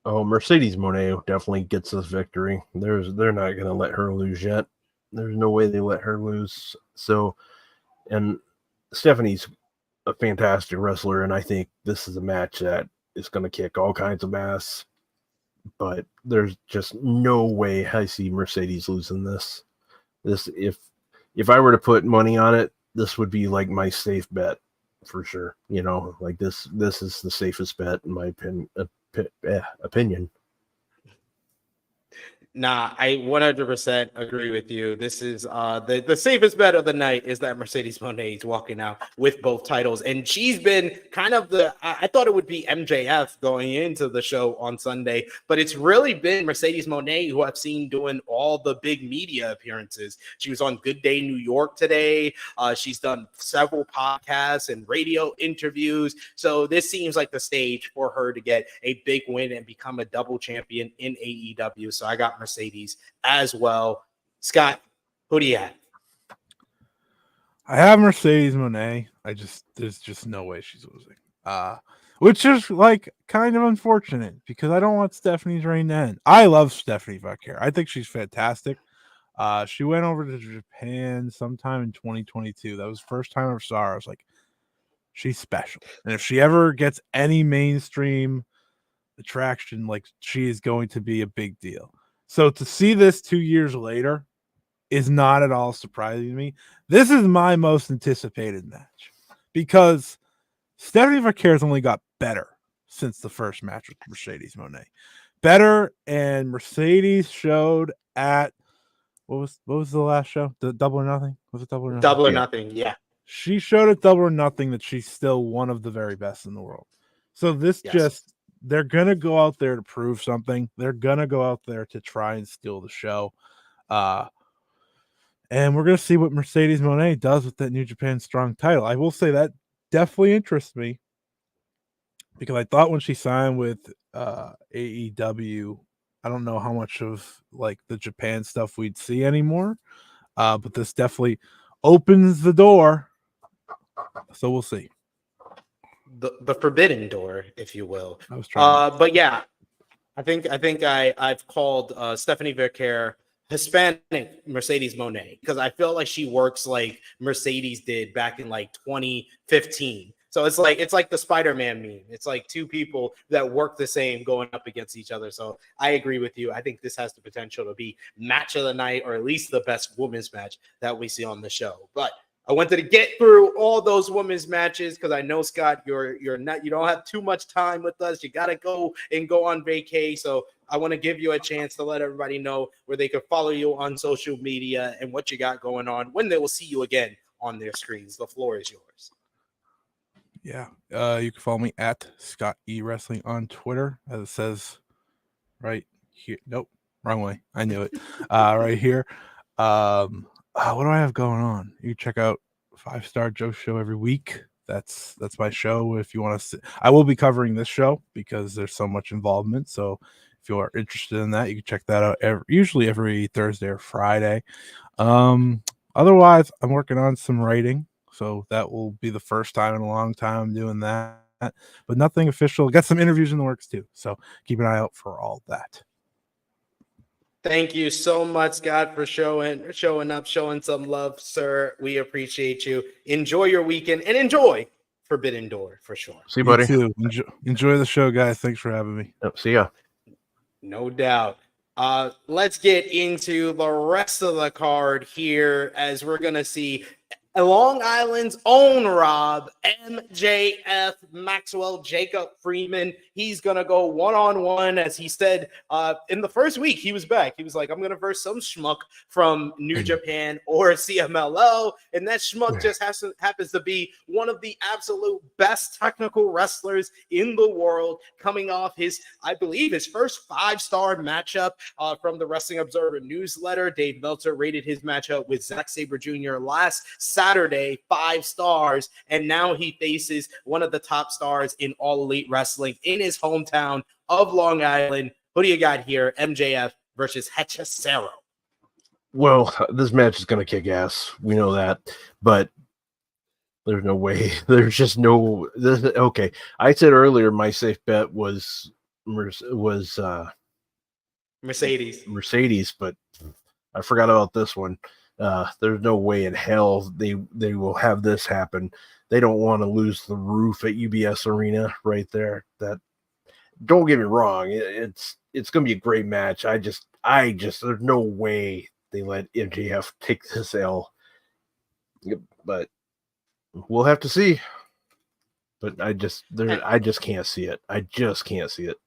Oh, Mercedes Mone definitely gets this victory. They're not going to let her lose yet. There's no way they let her lose. So, and Stephanie's a fantastic wrestler, and I think this is a match that is going to kick all kinds of ass. But there's just no way I see Mercedes losing this. If I were to put money on it, this would be like my safe bet for sure. You know, like this is the safest bet in my opinion. Nah, I 100% agree with you. This is the safest bet of the night is that Mercedes Mone is walking out with both titles. And she's been kind of I thought it would be MJF going into the show on Sunday, but it's really been Mercedes Mone who I've seen doing all the big media appearances. She was on Good Day New York today. She's done several podcasts and radio interviews. So this seems like the stage for her to get a big win and become a double champion in AEW. So I got Mercedes as well. Scott, who do you have? I have Mercedes Mone. There's just no way she's losing. Which is like kind of unfortunate because I don't want Stephanie's reign to end. I love Stephanie Vaquer. I think she's fantastic. She went over to Japan sometime in 2022. That was the first time I ever saw her. I was like, she's special. And if she ever gets any mainstream attraction, like she is going to be a big deal. So to see this 2 years later is not at all surprising to me. This is my most anticipated match because Stephanie Vaquer has only got better since the first match with Mercedes Mone. Better, and Mercedes showed at what was the last show? The Double or Nothing? Was it Double or Nothing? Double or Nothing, yeah. She showed at Double or Nothing that she's still one of the very best in the world. So this they're going to go out there to prove something. They're going to go out there to try and steal the show. And we're going to see what Mercedes Mone does with that New Japan Strong title. I will say that definitely interests me because I thought when she signed with AEW, I don't know how much of like the Japan stuff we'd see anymore. But this definitely opens the door. So we'll see. The forbidden door, if you will. I was trying. But yeah, I think I've called Stephanie Vaquer Hispanic Mercedes Mone because I feel like she works like Mercedes did back in like 2015. So it's like the Spider-Man meme. It's like two people that work the same going up against each other. So I agree with you. I think this has the potential to be match of the night or at least the best women's match that we see on the show. But I wanted to get through all those women's matches because I know, Scott, you don't have too much time with us. You got to go on vacay. So I want to give you a chance to let everybody know where they can follow you on social media and what you got going on, when they will see you again on their screens. The floor is yours. Yeah. You can follow me at Scott E Wrestling on Twitter, as it says right here. Nope, wrong way. I knew it. Right here. What do I have going on? You can check out 5 Star Joe Show every week. That's my show. If you want to, I will be covering this show because there's so much involvement. So if you are interested in that, you can check that out usually every Thursday or Friday. Otherwise, I'm working on some writing, so that will be the first time in a long time I'm doing that. But nothing official. Got some interviews in the works too. So keep an eye out for all that. Thank you so much, Scott, for showing up, showing some love, sir. We appreciate you. Enjoy your weekend and enjoy Forbidden Door for sure. See you, buddy. You too. Enjoy the show, guys. Thanks for having me. Yep, see ya. No doubt. Let's get into the rest of the card here as we're going to see Long Island's own Rob, MJF, Maxwell Jacob Friedman. He's going to go one-on-one, as he said in the first week he was back. He was like, I'm going to verse some schmuck from New Japan or CMLL, and that schmuck just happens to be one of the absolute best technical wrestlers in the world, coming off his, I believe, his first 5-star matchup from the Wrestling Observer newsletter. Dave Meltzer rated his matchup with Zack Sabre Jr. last Saturday 5 stars, and now he faces one of the top stars in All Elite Wrestling in his hometown of Long Island. Who do you got here? MJF versus Hechicero. Well, this match is going to kick ass. We know that, but there's no way. There's just no. Okay, I said earlier my safe bet was Mercedes, but I forgot about this one. There's no way in hell they will have this happen. They don't want to lose the roof at UBS Arena right there. That, don't get me wrong, it's going to be a great match. I just there's no way they let MJF take this L. But we'll have to see. But I just can't see it. I just can't see it.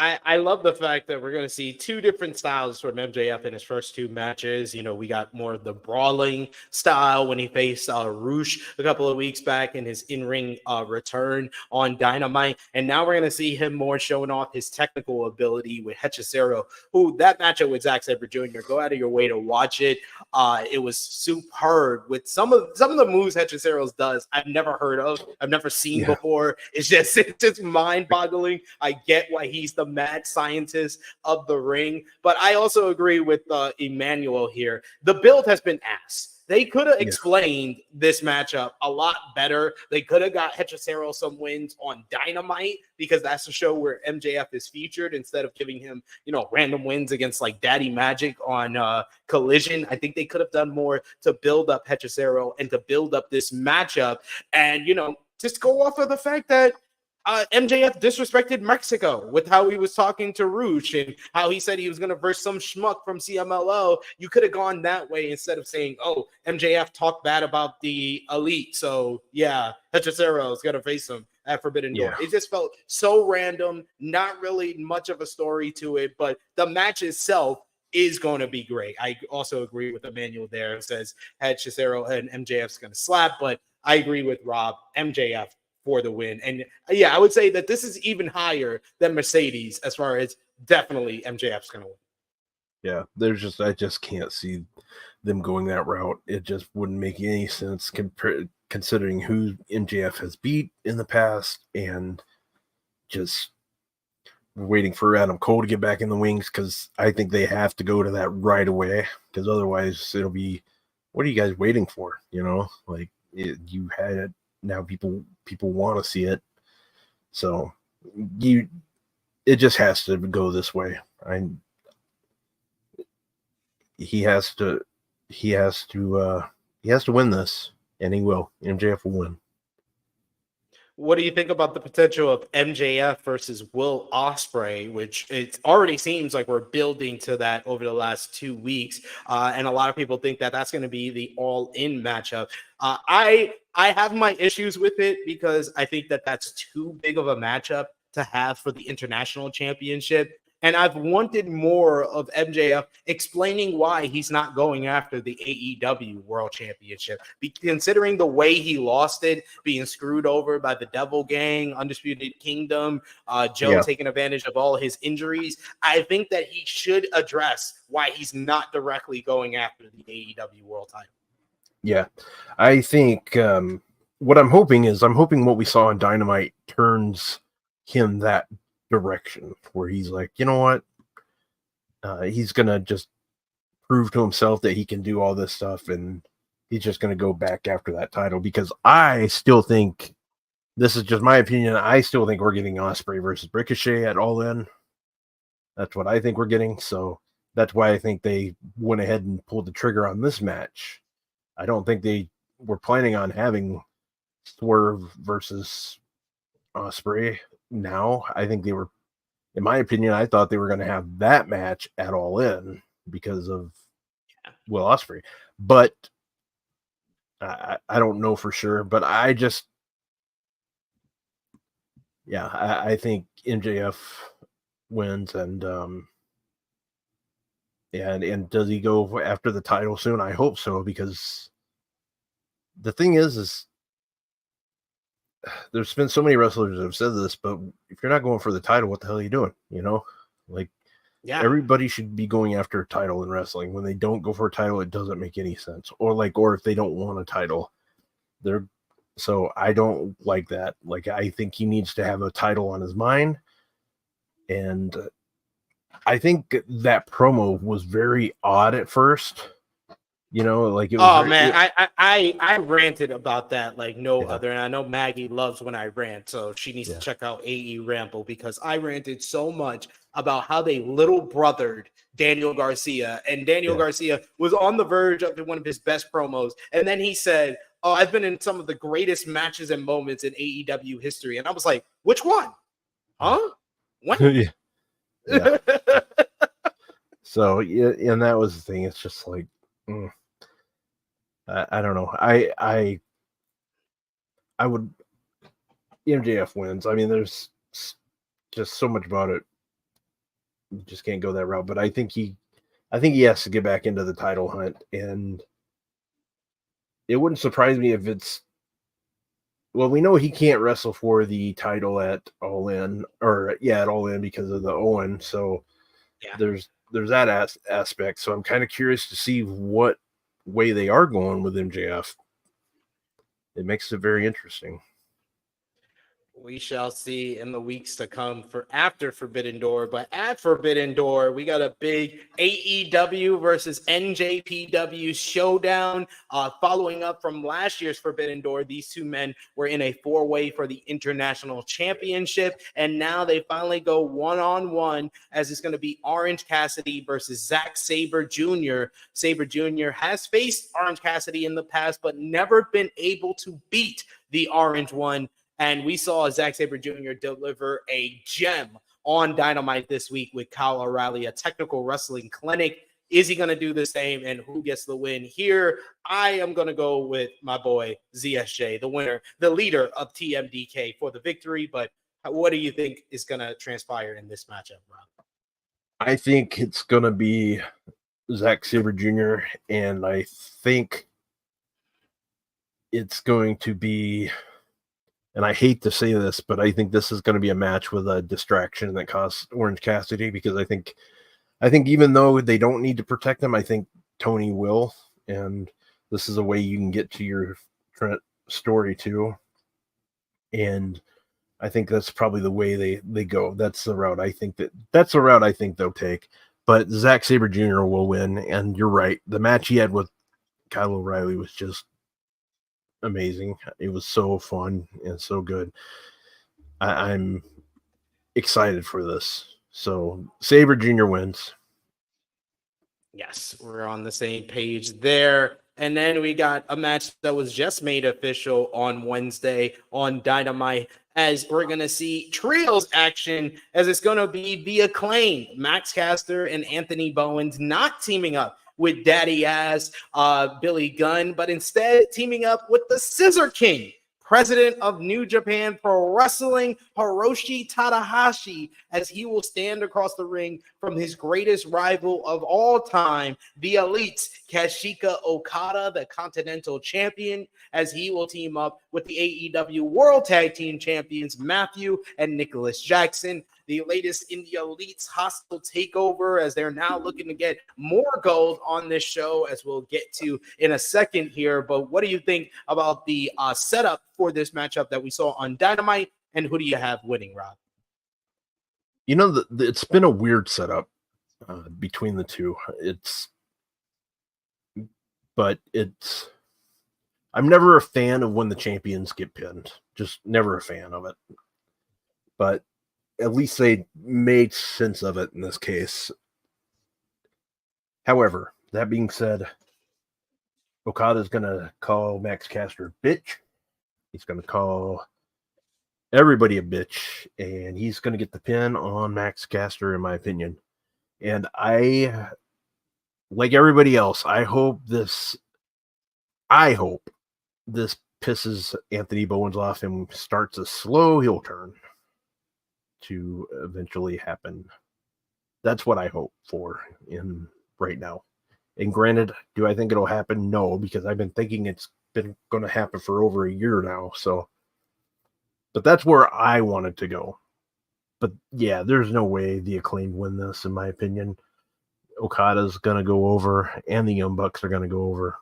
I love the fact that we're going to see 2 different styles from MJF in his first 2 matches. You know, we got more of the brawling style when he faced Roosh a couple of weeks back in his in-ring return on Dynamite. And now we're going to see him more showing off his technical ability with Hechicero, who that matchup with Zack Sabre Jr., go out of your way to watch it. It was superb with some of the moves Hechicero's does I've never heard of, I've never seen before. It's just mind-boggling. I get why he's the mad scientist of the ring, but I also agree with Emmanuel here. The build has been ass. They could have explained this matchup a lot better. They could have got Hechicero some wins on Dynamite, because that's the show where MJF is featured, instead of giving him, random wins against like Daddy Magic on Collision. I think they could have done more to build up Hechicero and to build up this matchup, and just go off of the fact that MJF disrespected Mexico with how he was talking to Roosh and how he said he was going to verse some schmuck from CMLL. You could have gone that way instead of saying, oh, MJF talked bad about the Elite, so yeah, Hechicero is going to face him at Forbidden Door. It just felt so random, not really much of a story to it, but the match itself is going to be great. I also agree with Emmanuel there. It says Hechicero and MJF's going to slap, but I agree with Rob, MJF for the win. And yeah, I would say that this is even higher than Mercedes as far as definitely MJF's going to win. Yeah, I just can't see them going that route. It just wouldn't make any sense considering who MJF has beat in the past, and just waiting for Adam Cole to get back in the wings, because I think they have to go to that right away, because otherwise it'll be, what are you guys waiting for? You had it. Now people want to see it, so it just has to go this way. He has to win this, and he will. MJF will win. What do you think about the potential of MJF versus Will Ospreay, which it already seems like we're building to that over the last 2 weeks, and a lot of people think that that's going to be the all-in matchup. I have my issues with it, because I think that that's too big of a matchup to have for the International Championship. And I've wanted more of MJF explaining why he's not going after the AEW World Championship. Considering the way he lost it, being screwed over by the Devil Gang, Undisputed Kingdom, Joe taking advantage of all his injuries, I think that he should address why he's not directly going after the AEW World Title. Yeah, I think what I'm hoping what we saw in Dynamite turns him that direction, where he's like, you know what, he's gonna just prove to himself that he can do all this stuff, and he's just gonna go back after that title. Because I still think, this is just my opinion, I still think we're getting Ospreay versus Ricochet at All In. That's what I think we're getting, so that's why I think they went ahead and pulled the trigger on this match. I don't think they were planning on having Swerve versus Ospreay now. I think they were, in my opinion, I thought they were going to have that match at All In because of Will Ospreay. But I don't know for sure, but I think MJF wins, and and does he go after the title soon? I hope so, because the thing is there's been so many wrestlers that have said this, but if you're not going for the title, what the hell are you doing? Like everybody should be going after a title in wrestling. When they don't go for a title, it doesn't make any sense. Or if they don't want a title, so I don't like that. Like, I think he needs to have a title on his mind. And I think that promo was very odd at first. Like it was. I ranted about that like no other, and I know Maggie loves when I rant, so she needs to check out AE Ramble, because I ranted so much about how they little brothered Daniel Garcia, and Daniel Garcia was on the verge of one of his best promos, and then he said, "Oh, I've been in some of the greatest matches and moments in AEW history," and I was like, "Which one? Huh? When?" So and that was the thing. It's just like. I don't know. I would. MJF wins. I mean, there's just so much about it. You just can't go that route. But I think he has to get back into the title hunt, and it wouldn't surprise me if it's. Well, we know he can't wrestle for the title at All In, at All In, because of the Owen. So there's that aspect. So I'm kind of curious to see what way they are going with MJF. It makes it very interesting. We shall see in the weeks to come for after Forbidden Door. But at Forbidden Door, we got a big AEW versus NJPW showdown. Following up from last year's Forbidden Door, these two men were in a four-way for the International Championship. And now they finally go one-on-one, as it's going to be Orange Cassidy versus Zack Sabre Jr. Sabre Jr. has faced Orange Cassidy in the past, but never been able to beat the Orange one. And we saw Zack Sabre Jr. deliver a gem on Dynamite this week with Kyle O'Reilly, a technical wrestling clinic. Is he going to do the same? And who gets the win here? I am going to go with my boy ZSJ, the winner, the leader of TMDK, for the victory. But what do you think is going to transpire in this matchup, Rob? I think it's going to be Zack Sabre Jr., and I think it's going to be... And I hate to say this, but I think this is going to be a match with a distraction that costs Orange Cassidy, because I think even though they don't need to protect him, I think Tony will, and this is a way you can get to your story too. And I think that's probably the way they go. That's the route I think they'll take. But Zack Sabre Jr. will win, and you're right. The match he had with Kyle O'Reilly was just amazing. It was so fun and so good. I'm excited for this. So Sabre Jr. wins. Yes, we're on the same page there. And then we got a match that was just made official on Wednesday on Dynamite, as we're going to see trios action, as it's going to be the Acclaimed, Max Caster and Anthony Bowens, not teaming up with Daddy Ass, Billy Gunn, but instead teaming up with the Scissor King, president of New Japan Pro Wrestling, Hiroshi Tanahashi, as he will stand across the ring from his greatest rival of all time, the Elites, Kazuchika Okada, the Continental Champion, as he will team up with the AEW World Tag Team Champions, Matthew and Nicholas Jackson. The latest in the Elites hostile takeover, as they're now looking to get more gold on this show, as we'll get to in a second here. But what do you think about the setup for this matchup that we saw on Dynamite, and who do you have winning, Rob? You know, it's been a weird setup between the two. I'm never a fan of when the champions get pinned. Just never a fan of it. But at least they made sense of it in this case. However, that being said, Okada's going to call Max Caster a bitch. He's going to call everybody a bitch, and he's going to get the pin on Max Caster, in my opinion. And I, like everybody else, I hope this pisses Anthony Bowens off and starts a slow heel turn to eventually happen. That's what I hope for in right now. And granted, do I think it'll happen? No, because I've been thinking it's been going to happen for over a year now. So, but that's where I wanted to go. But yeah, there's no way the Acclaimed win this, in my opinion. Okada's going to go over, and the Young Bucks are going to go over.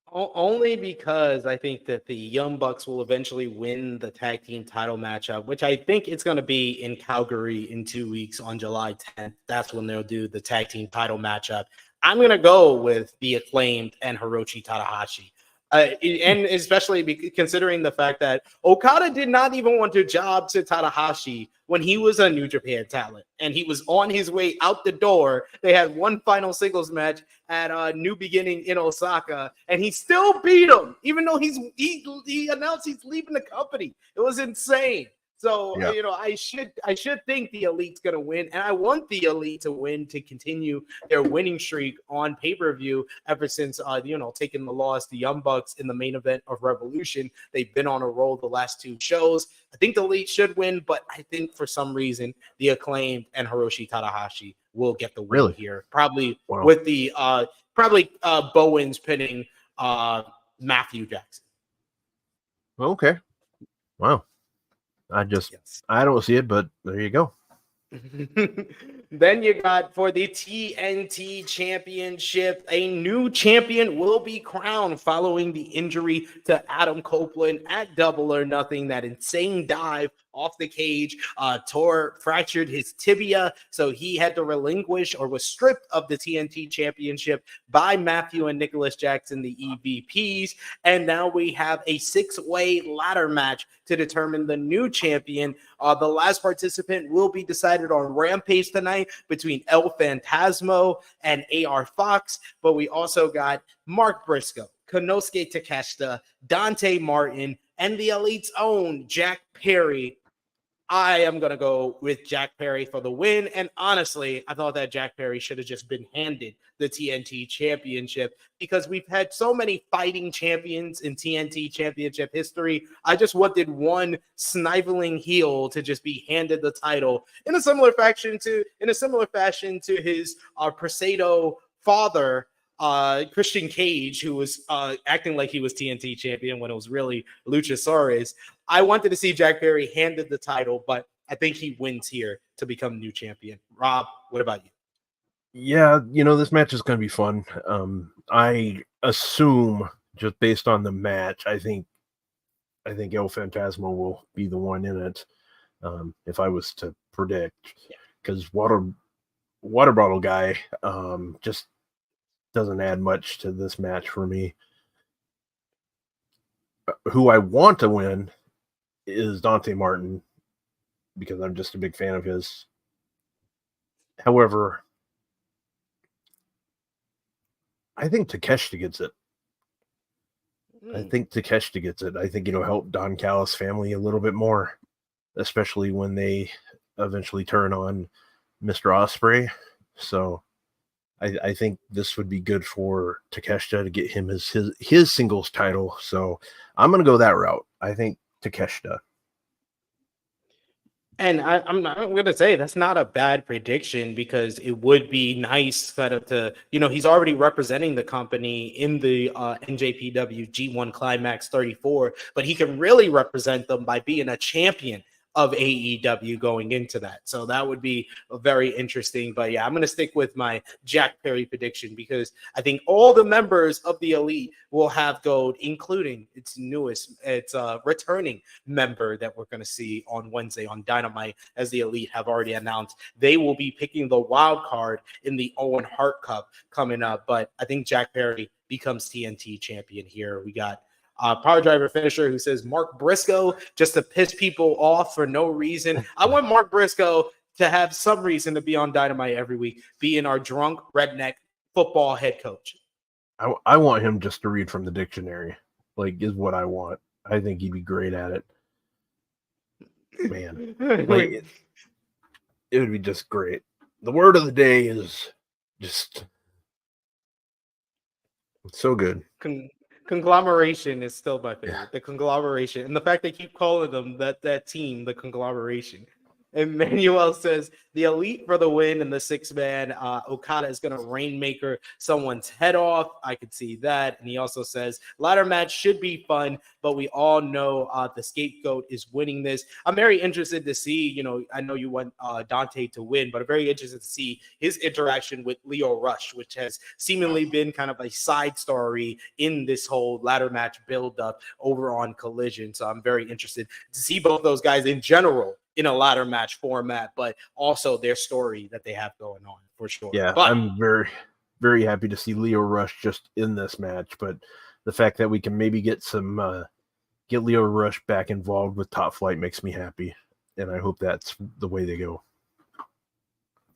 Only because I think that the Young Bucks will eventually win the tag team title matchup, which I think it's going to be in Calgary in 2 weeks on July 10th. That's when they'll do the tag team title matchup. I'm going to go with the Acclaimed and Hiroshi Tanahashi. And especially considering the fact that Okada did not even want to job to Tanahashi when he was a New Japan talent, and he was on his way out the door. They had one final singles match at New Beginning in Osaka, and he still beat him, even though he announced he's leaving the company. It was insane. So, Yeah. I should think the Elite's going to win, and I want the Elite to win to continue their winning streak on pay-per-view ever since, taking the loss, the Young Bucks in the main event of Revolution. They've been on a roll the last 2 shows. I think the Elite should win, but I think for some reason the Acclaimed and Hiroshi Tanahashi will get the win here. Probably with the Bowens pinning Matthew Jackson. Okay. Wow. I don't see it, but there you go. Then you got for the TNT Championship, a new champion will be crowned following the injury to Adam Copeland at Double or Nothing. That insane dive off the cage, fractured his tibia, so he had to relinquish or was stripped of the TNT Championship by Matthew and Nicholas Jackson, the EVPs. And now we have a 6-way ladder match to determine the new champion. The last participant will be decided on Rampage tonight between El Phantasmo and AR Fox. But we also got Mark Briscoe, Konosuke Takeshita, Dante Martin, and the Elite's own Jack Perry. I am going to go with Jack Perry for the win. And honestly, I thought that Jack Perry should have just been handed the TNT Championship because we've had so many fighting champions in TNT Championship history. I just wanted one sniveling heel to just be handed the title in a similar fashion to his Presidio father, Christian Cage, who was acting like he was TNT champion when it was really Luchasaurus. I wanted to see Jack Perry handed the title, but I think he wins here to become new champion. Rob, what about you? Yeah, this match is going to be fun. I assume, just based on the match, I think El Phantasmo will be the one in it. If I was to predict, because water bottle guy just doesn't add much to this match for me. Who I want to win is Dante Martin, because I'm just a big fan of his. However, I think Takeshita gets it. I think it'll help Don Callis' family a little bit more, especially when they eventually turn on Mr. Ospreay. So I think this would be good for Takeshita to get him his singles title. So I'm going to go that route. I think Takeshita. And I'm going to say that's not a bad prediction, because it would be nice kind of to, he's already representing the company in the NJPW G1 Climax 34, but he can really represent them by being a champion of AEW going into that. So that would be very interesting. But yeah, I'm going to stick with my Jack Perry prediction, because I think all the members of the Elite will have gold, including its returning member that we're going to see on Wednesday on Dynamite, as the Elite have already announced they will be picking the wild card in the Owen Hart Cup coming up. But I think Jack Perry becomes TNT champion here. We got Power Driver Finisher, who says Mark Briscoe just to piss people off for no reason. I want Mark Briscoe to have some reason to be on Dynamite every week, being our drunk redneck football head coach. I want him just to read from the dictionary, is what I want. I think he'd be great at it. Man, it would be just great. The word of the day is just so good. Conglomeration is still my favorite. Yeah. The conglomeration, and the fact they keep calling them that team, the conglomeration. And Manuel says the Elite for the win in the 6-man. Okada is going to rainmaker someone's head off. I could see that. And he also says ladder match should be fun, but we all know the scapegoat is winning this. I'm very interested to see, I know you want Dante to win, but I'm very interested to see his interaction with Leo Rush, which has seemingly been kind of a side story in this whole ladder match buildup over on Collision. So I'm very interested to see both those guys in general in a ladder match format, but also their story that they have going on for sure. Yeah, but I'm very, very happy to see Leo Rush just in this match, but the fact that we can maybe get Leo Rush back involved with Top Flight makes me happy, and I hope that's the way they go.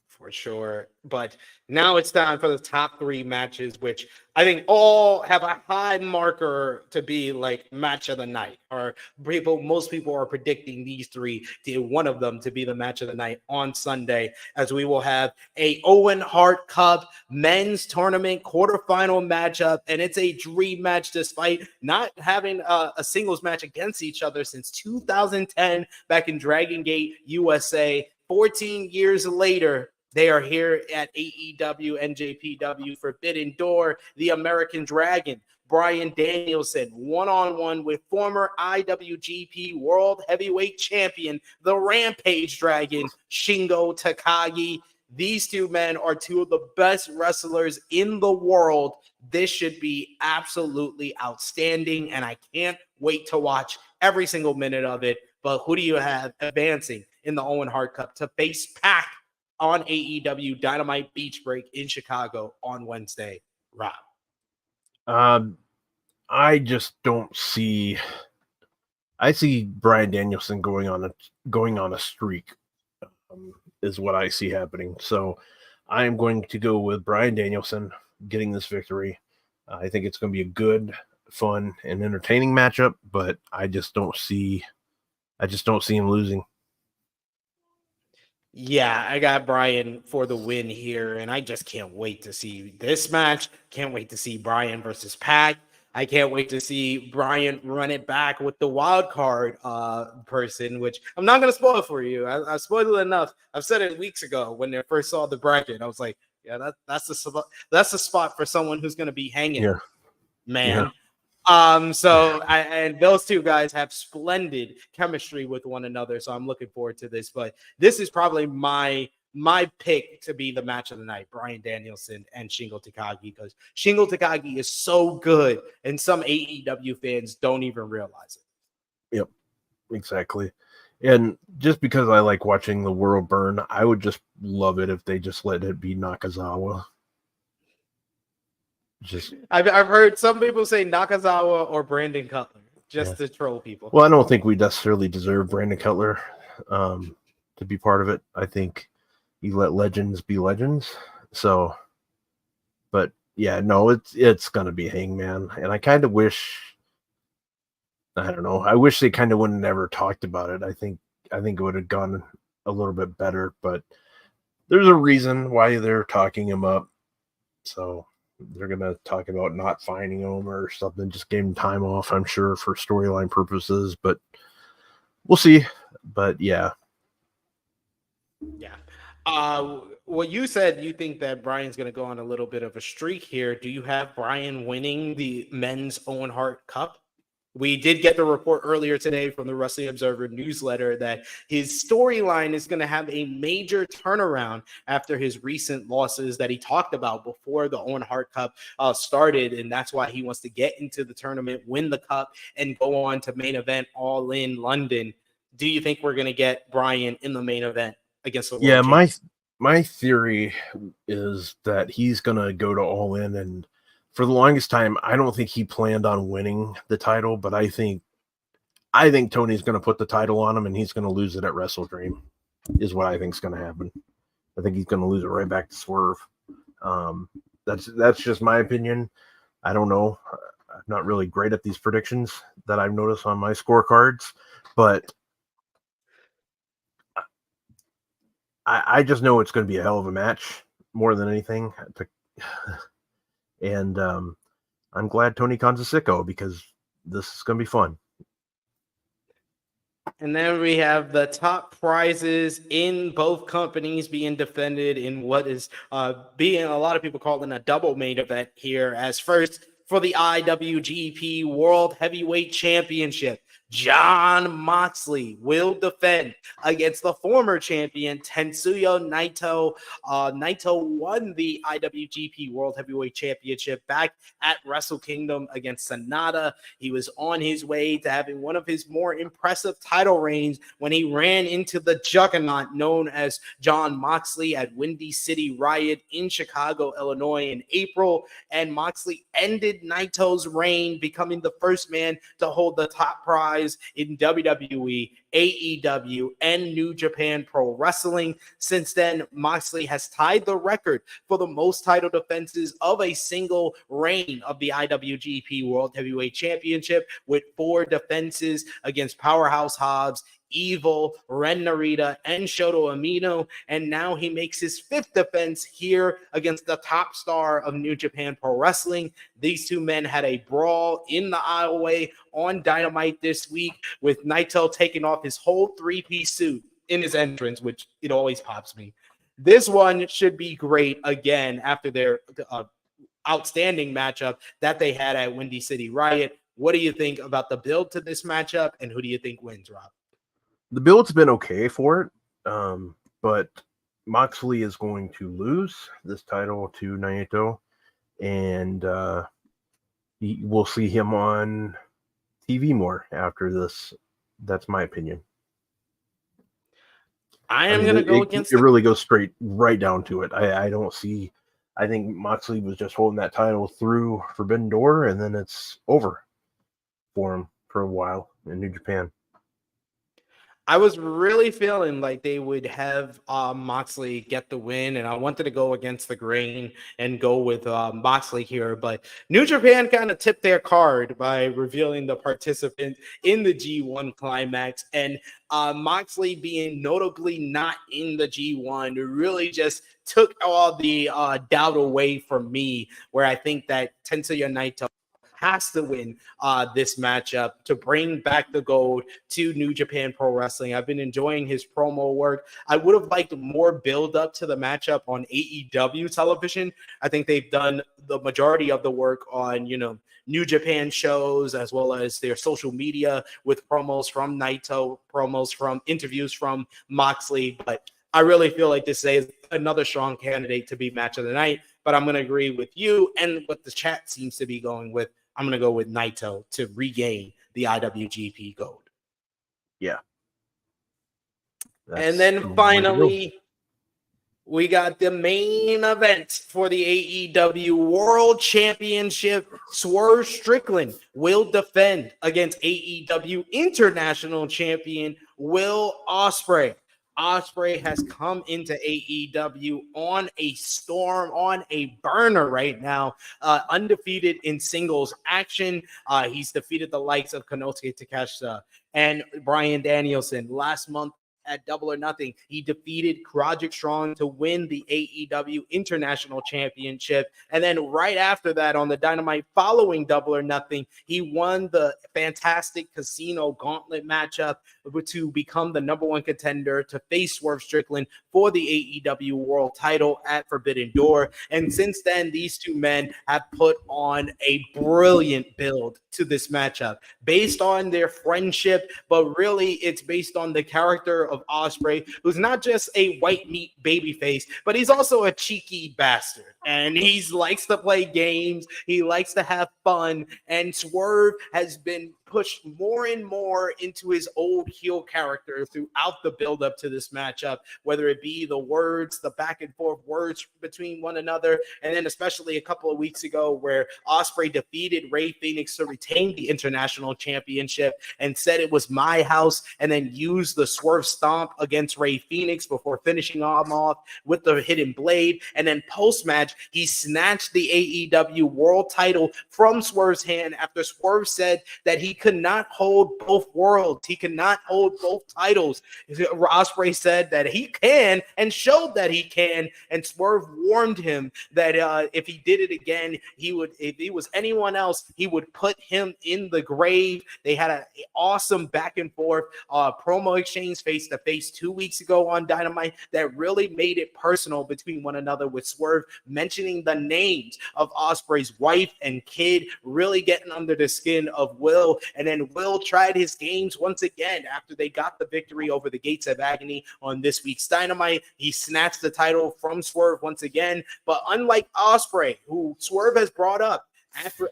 For sure. But now it's time for the top 3 matches, which I think all have a high marker to be like match of the night. Or most people are predicting these 3 one of them to be the match of the night on Sunday, as we will have a Owen Hart Cup men's tournament quarterfinal matchup, and it's a dream match despite not having a singles match against each other since 2010 back in Dragon Gate, USA. 14 years later, they are here at AEW NJPW Forbidden Door. The American Dragon, Bryan Danielson, one-on-one with former IWGP World Heavyweight Champion, the Rampage Dragon, Shingo Takagi. These 2 men are 2 of the best wrestlers in the world. This should be absolutely outstanding, and I can't wait to watch every single minute of it. But who do you have advancing in the Owen Hart Cup to face Pac on AEW Dynamite Beach Break in Chicago on Wednesday, Rob? I just don't see. I see Bryan Danielson going on a streak, is what I see happening. So I am going to go with Bryan Danielson getting this victory. I think it's going to be a good, fun, and entertaining matchup, but I just don't see him losing. Yeah, I got Bryan for the win here, and I just can't wait to see this match. Can't wait to see Bryan versus Pac. I can't wait to see Bryan run it back with the wild card person, which I'm not going to spoil for you. I spoiled it enough. I've said it weeks ago when I first saw the bracket. I was like, yeah, that's the spot for someone who's going to be hanging, man. Yeah. And those 2 guys have splendid chemistry with one another, so I'm looking forward to this. But this is probably my pick to be the match of the night, Bryan Danielson and Shingo Takagi, because Shingo Takagi is so good, and some AEW fans don't even realize it. Yep, exactly. And just because I like watching the world burn, I would just love it if they just let it be Nakazawa. I've heard some people say Nakazawa or Brandon Cutler just to troll people. Well, I don't think we necessarily deserve Brandon Cutler to be part of it. I think you let legends be legends. So, but yeah, no, it's gonna be Hangman, and I kind of wish. I don't know. I wish they kind of wouldn't have never talked about it. I think it would have gone a little bit better, but there's a reason why they're talking him up. So. They're going to talk about not finding him or something, just gave him time off, I'm sure, for storyline purposes, but we'll see. But yeah. Yeah. Well, you said you think that Bryan's going to go on a little bit of a streak here. Do you have Bryan winning the men's Owen Hart Cup? We did get the report earlier today from the Wrestling Observer newsletter that his storyline is going to have a major turnaround after his recent losses that he talked about before the Owen Hart Cup started. And that's why he wants to get into the tournament, win the cup, and go on to main event All In London. Do you think we're going to get Bryan in the main event against the world champion? My theory is that he's going to go to All In, and for the longest time, I don't think he planned on winning the title, but I think Tony's going to put the title on him, and he's going to lose it at Wrestle Dream, is what I think is going to happen. I think he's going to lose it right back to Swerve. That's just my opinion. I don't know. I'm not really great at these predictions that I've noticed on my scorecards, but I just know it's going to be a hell of a match more than anything. And I'm glad Tony Khan's a sicko because this is going to be fun. And then we have the top prizes in both companies being defended in what is being a lot of people calling a double main event here. As first for the IWGP World Heavyweight Championship, Jon Moxley will defend against the former champion Tetsuya Naito. Naito won the IWGP World Heavyweight Championship back at Wrestle Kingdom against Sonata. He was on his way to having one of his more impressive title reigns when he ran into the juggernaut known as Jon Moxley at Windy City Riot in Chicago, Illinois in April. And Moxley ended Naito's reign, becoming the first man to hold the top prize in WWE, AEW, and New Japan Pro Wrestling. Since then, Moxley has tied the record for the most title defenses of a single reign of the IWGP World Heavyweight Championship, with 4 defenses against Powerhouse Hobbs, Evil, Ren Narita, and Shoto Umino. And now he makes his 5th defense here against the top star of New Japan Pro Wrestling. These two men had a brawl in the aisleway on Dynamite this week, with Naito taking off his whole 3-piece suit in his entrance, which it always pops me. This one should be great again after their outstanding matchup that they had at Windy City Riot. What do you think about the build to this matchup, and who do you think wins, Rob? The build's been okay for it, but Moxley is going to lose this title to Naito, and we'll see him on TV more after this. That's my opinion. I am going to go against it. Really goes right down to it. I don't see. I think Moxley was just holding that title through Forbidden Door, and then it's over for him for a while in New Japan. I was really feeling like they would have Moxley get the win, and I wanted to go against the grain and go with Moxley here. But New Japan kind of tipped their card by revealing the participant in the G1 climax, and Moxley being notably not in the G1 really just took all the doubt away from me, where I think that Tetsuya Naito has to win this matchup to bring back the gold to New Japan Pro Wrestling. I've been enjoying his promo work. I would have liked more build up to the matchup on AEW television. I think they've done the majority of the work on, New Japan shows, as well as their social media with promos from Naito, promos from interviews from Moxley. But I really feel like this is another strong candidate to be match of the night. But I'm going to agree with you and what the chat seems to be going with. I'm going to go with Naito to regain the IWGP gold. Yeah. And then finally, we got the main event for the AEW World Championship. Swerve Strickland will defend against AEW International Champion Will Ospreay. Osprey has come into AEW on a storm, on a burner right now, undefeated in singles action. He's defeated the likes of Konosuke Takeshita and Bryan Danielson. Last month at Double or Nothing, he defeated Roderick Strong to win the AEW International Championship. And then right after that, on the Dynamite following Double or Nothing, he won the fantastic Casino Gauntlet matchup to become the #1 contender to face Swerve Strickland for the AEW World Title at Forbidden Door. And since then, these two men have put on a brilliant build to this matchup based on their friendship, but really it's based on the character of Osprey, who's not just a white meat babyface, but he's also a cheeky bastard. And he likes to play games. He likes to have fun. And Swerve has been pushed more and more into his old heel character throughout the build-up to this matchup, whether it be the words, the back and forth words between one another, and then especially a couple of weeks ago where Osprey defeated Rey Fenix to retain the international championship and said it was my house, and then used the Swerve Stomp against Rey Fenix before finishing him off with the Hidden Blade. And then post-match, match. He snatched the AEW World Title from Swerve's hand after Swerve said that he could not hold both worlds. He could not hold both titles. Ospreay said that he can and showed that he can, and Swerve warned him that if he did it again, he would, if he was anyone else, he would put him in the grave. They had an awesome back and forth promo exchange face to face 2 weeks ago on Dynamite that really made it personal between one another, with Swerve mentioning the names of Osprey's wife and kid, really getting under the skin of Will. And then Will tried his games once again after they got the victory over the Gates of Agony on this week's Dynamite. He snatched the title from Swerve once again, but unlike Ospreay, who Swerve has brought up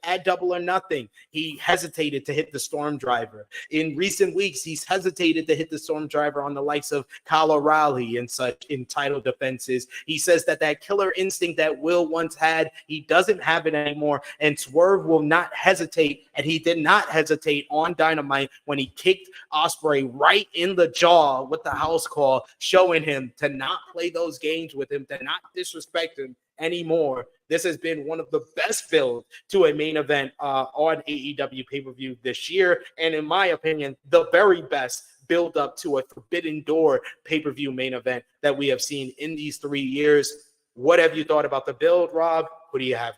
at Double or Nothing, he hesitated to hit the Storm Driver. In recent weeks, he's hesitated to hit the Storm Driver on the likes of Kyle O'Reilly and such in title defenses. He says that that killer instinct that Will once had, he doesn't have it anymore, and Swerve will not hesitate, and he did not hesitate on Dynamite when he kicked Ospreay right in the jaw with the house call, showing him to not play those games with him, to not disrespect him anymore. This has been one of the best builds to a main event on AEW pay-per-view this year, and in my opinion, the very best build up to a Forbidden Door pay-per-view main event that we have seen in these 3 years. What have you thought about the build, Rob? Who do you have?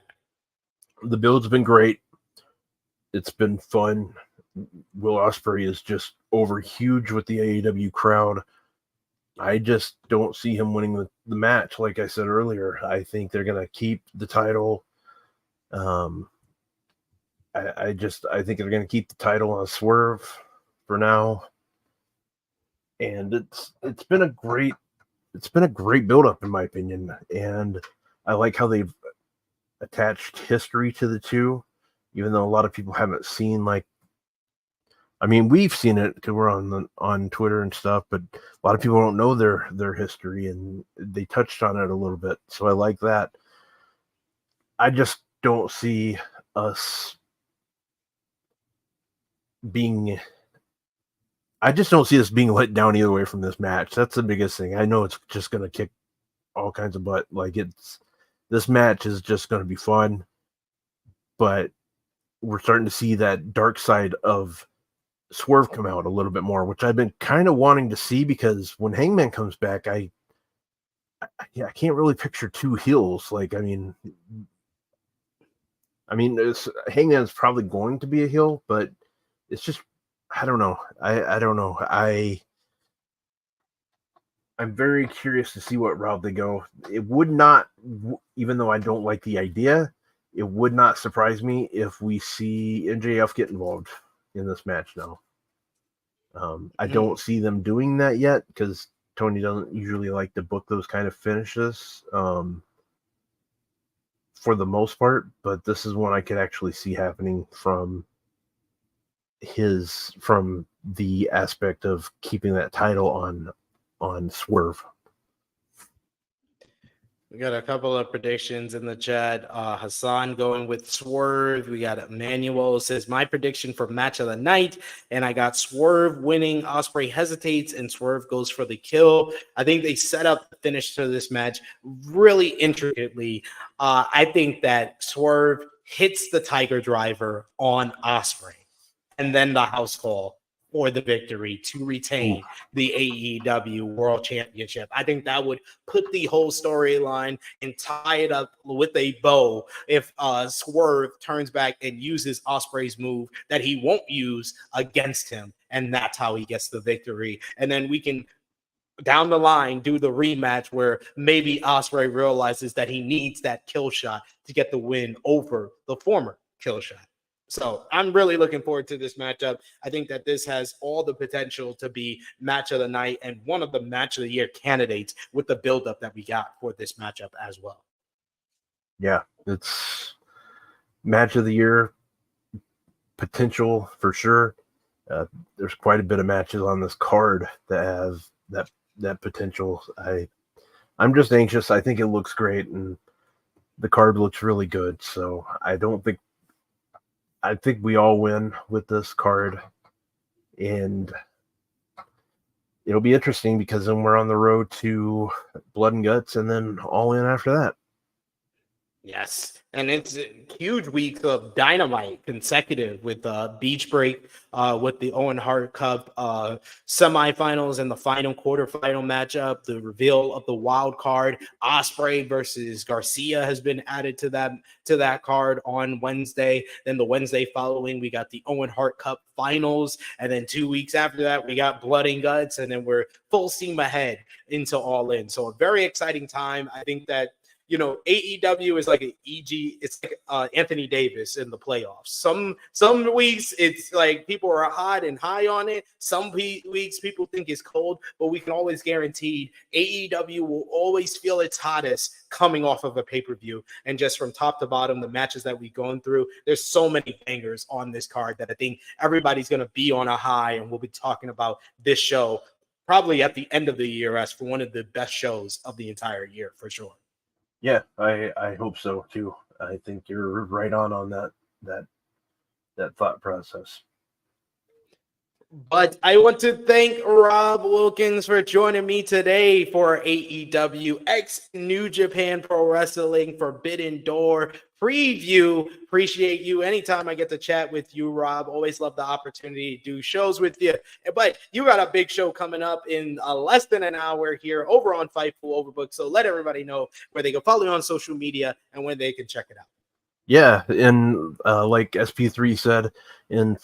The build's been great. It's been fun. Will Ospreay is just over huge with the AEW crowd. I just don't see him winning the match. Like I said earlier, I think they're going to keep the title. I think they're going to keep the title on Swerve for now. And it's been a great build up, in my opinion. And I like how they've attached history to the two, even though a lot of people haven't seen, like, I mean, we've seen it because we're on Twitter and stuff, but a lot of people don't know their history, and they touched on it a little bit. So I like that. I just don't see us being let down either way from this match. That's the biggest thing. I know it's just going to kick all kinds of butt. Like, this match is just going to be fun, but we're starting to see that dark side of Swerve come out a little bit more, which I've been kind of wanting to see, because when Hangman comes back, I can't really picture two heels. Like, I mean, Hangman's probably going to be a heel, but it's just, I don't know. I don't know. I'm very curious to see what route they go. It would not, even though I don't like the idea, it would not surprise me if we see MJF get involved in this match now. I don't see them doing that yet, because Tony doesn't usually like to book those kind of finishes for the most part, but this is one I could actually see happening from the aspect of keeping that title on Swerve. We got a couple of predictions in the chat. Hassan going with Swerve. We got Emmanuel says, my prediction for match of the night. And I got Swerve winning. Ospreay hesitates and Swerve goes for the kill. I think they set up the finish to this match really intricately. I think that Swerve hits the Tiger Driver on Ospreay and then the house call for the victory to retain the AEW World Championship. I think that would put the whole storyline and tie it up with a bow if Swerve turns back and uses Ospreay's move that he won't use against him, and that's how he gets the victory. And then we can, down the line, do the rematch where maybe Ospreay realizes that he needs that kill shot to get the win over the former kill shot. So I'm really looking forward to this matchup. I think that this has all the potential to be match of the night and one of the match of the year candidates with the buildup that we got for this matchup as well. Yeah, it's match of the year potential for sure. There's quite a bit of matches on this card that have that potential. I'm just anxious. I think it looks great, and the card looks really good. So I think we all win with this card, and it'll be interesting because then we're on the road to Blood and Guts and then All In after that. Yes, and it's a huge week of Dynamite consecutive with Beach Break, with the Owen Hart Cup semifinals and the final quarterfinal matchup. The reveal of the wild card, Osprey versus Garcia, has been added to that card on Wednesday. Then the Wednesday following, we got the Owen Hart Cup finals, and then 2 weeks after that, we got Blood and Guts, and then we're full steam ahead into All In. So a very exciting time. I think that AEW is like it's like Anthony Davis in the playoffs. Some weeks it's like people are hot and high on it. Some weeks people think it's cold, but we can always guarantee AEW will always feel its hottest coming off of a pay-per-view. And just from top to bottom, the matches that we've gone through, there's so many bangers on this card that I think everybody's going to be on a high, and we'll be talking about this show probably at the end of the year as for one of the best shows of the entire year for sure. Yeah, I hope so too. I think you're right on that thought process. But I want to thank Rob Wilkins for joining me today for AEW X New Japan Pro Wrestling Forbidden Door preview. Appreciate you. Anytime I get to chat with you, Rob, always love the opportunity to do shows with you. But you got a big show coming up in less than an hour here over on Fightful Overbook. So let everybody know where they can follow you on social media and when they can check it out. Yeah, and like SP3 said, in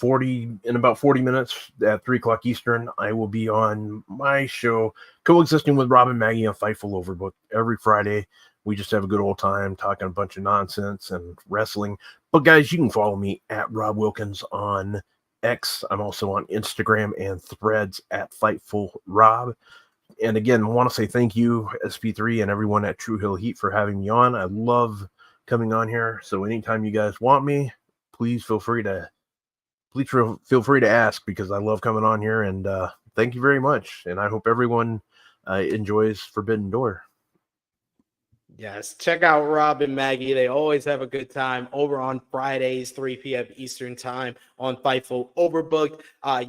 about 40 minutes at 3:00 Eastern, I will be on my show coexisting with Rob and Maggie on Fightful Overbook every Friday. We just have a good old time talking a bunch of nonsense and wrestling. But guys, you can follow me at Rob Wilkins on X. I'm also on Instagram and Threads at Fightful Rob. And again, I want to say thank you, SP3 and everyone at True Hill Heat, for having me on. I love coming on here. So anytime you guys want me, please feel free to ask, because I love coming on here. And thank you very much. And I hope everyone enjoys Forbidden Door. Yes, check out Rob and Maggie. They always have a good time over on Fridays, 3 p.m. Eastern time on Fightful Overbooked.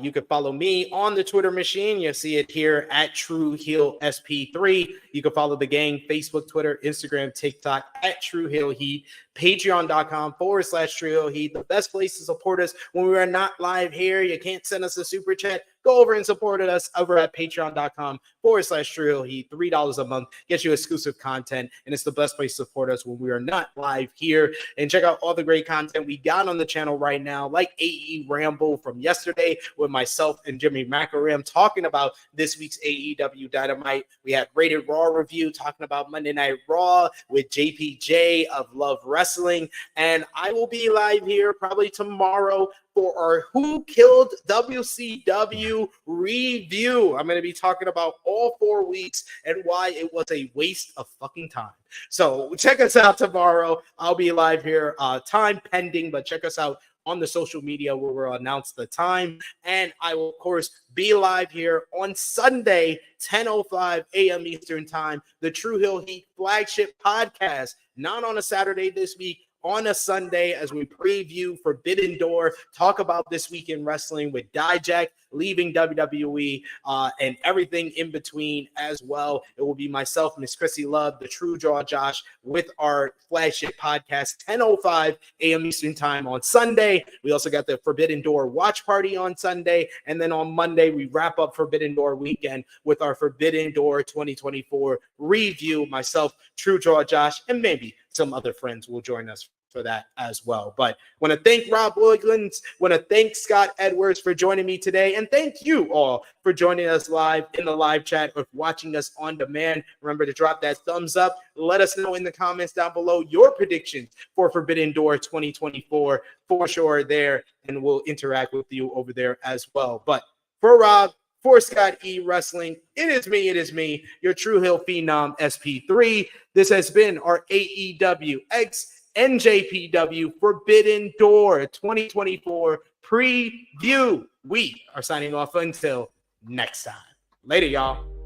You can follow me on the Twitter machine. You'll see it here at True Heel SP3. You can follow the gang, Facebook, Twitter, Instagram, TikTok at True Heel Heat. Patreon.com/True Heel Heat. The best place to support us when we are not live here. You can't send us a super chat. Go over and support us over at patreon.com/True Heel Heat. $3 a month gets you exclusive content, and it's the best place to support us when we are not live here. And check out all the great content we got on the channel right now, like AE Ramble from yesterday with myself and Jimmy Macaram talking about this week's AEW Dynamite. We had Rated Raw review talking about Monday Night Raw with JPJ of Love Wrestling. And I will be live here probably tomorrow for our Who Killed WCW review. I'm going to be talking about all 4 weeks and why it was a waste of fucking time. So check us out tomorrow. I'll be live here, time pending, but check us out on the social media where we'll announce the time. And I will, of course, be live here on Sunday, 10:05 a.m. Eastern time, the True Hill Heat flagship podcast, not on a Saturday this week, on a Sunday, as we preview Forbidden Door, talk about this week in wrestling with Dijak leaving WWE and everything in between as well. It will be myself, Miss Chrissy Love, the True Draw Josh, with our flagship podcast, 10:05 a.m. Eastern time on Sunday. We also got the Forbidden Door watch party on Sunday. And then on Monday, we wrap up Forbidden Door weekend with our Forbidden Door 2024 review. Myself, True Draw Josh, and maybe some other friends will join us for that as well. But want to thank Rob Wilkins, want to thank Scott Edwards for joining me today, and thank you all for joining us live in the live chat or watching us on demand. Remember to drop that thumbs up. Let us know in the comments down below your predictions for Forbidden Door 2024 for sure there, and we'll interact with you over there as well. But for Rob, for Scott E Wrestling, it is me, your True Hill Phenom SP3. This has been our AEW X NJPW Forbidden Door 2024 preview. We are signing off until next time. Later, y'all.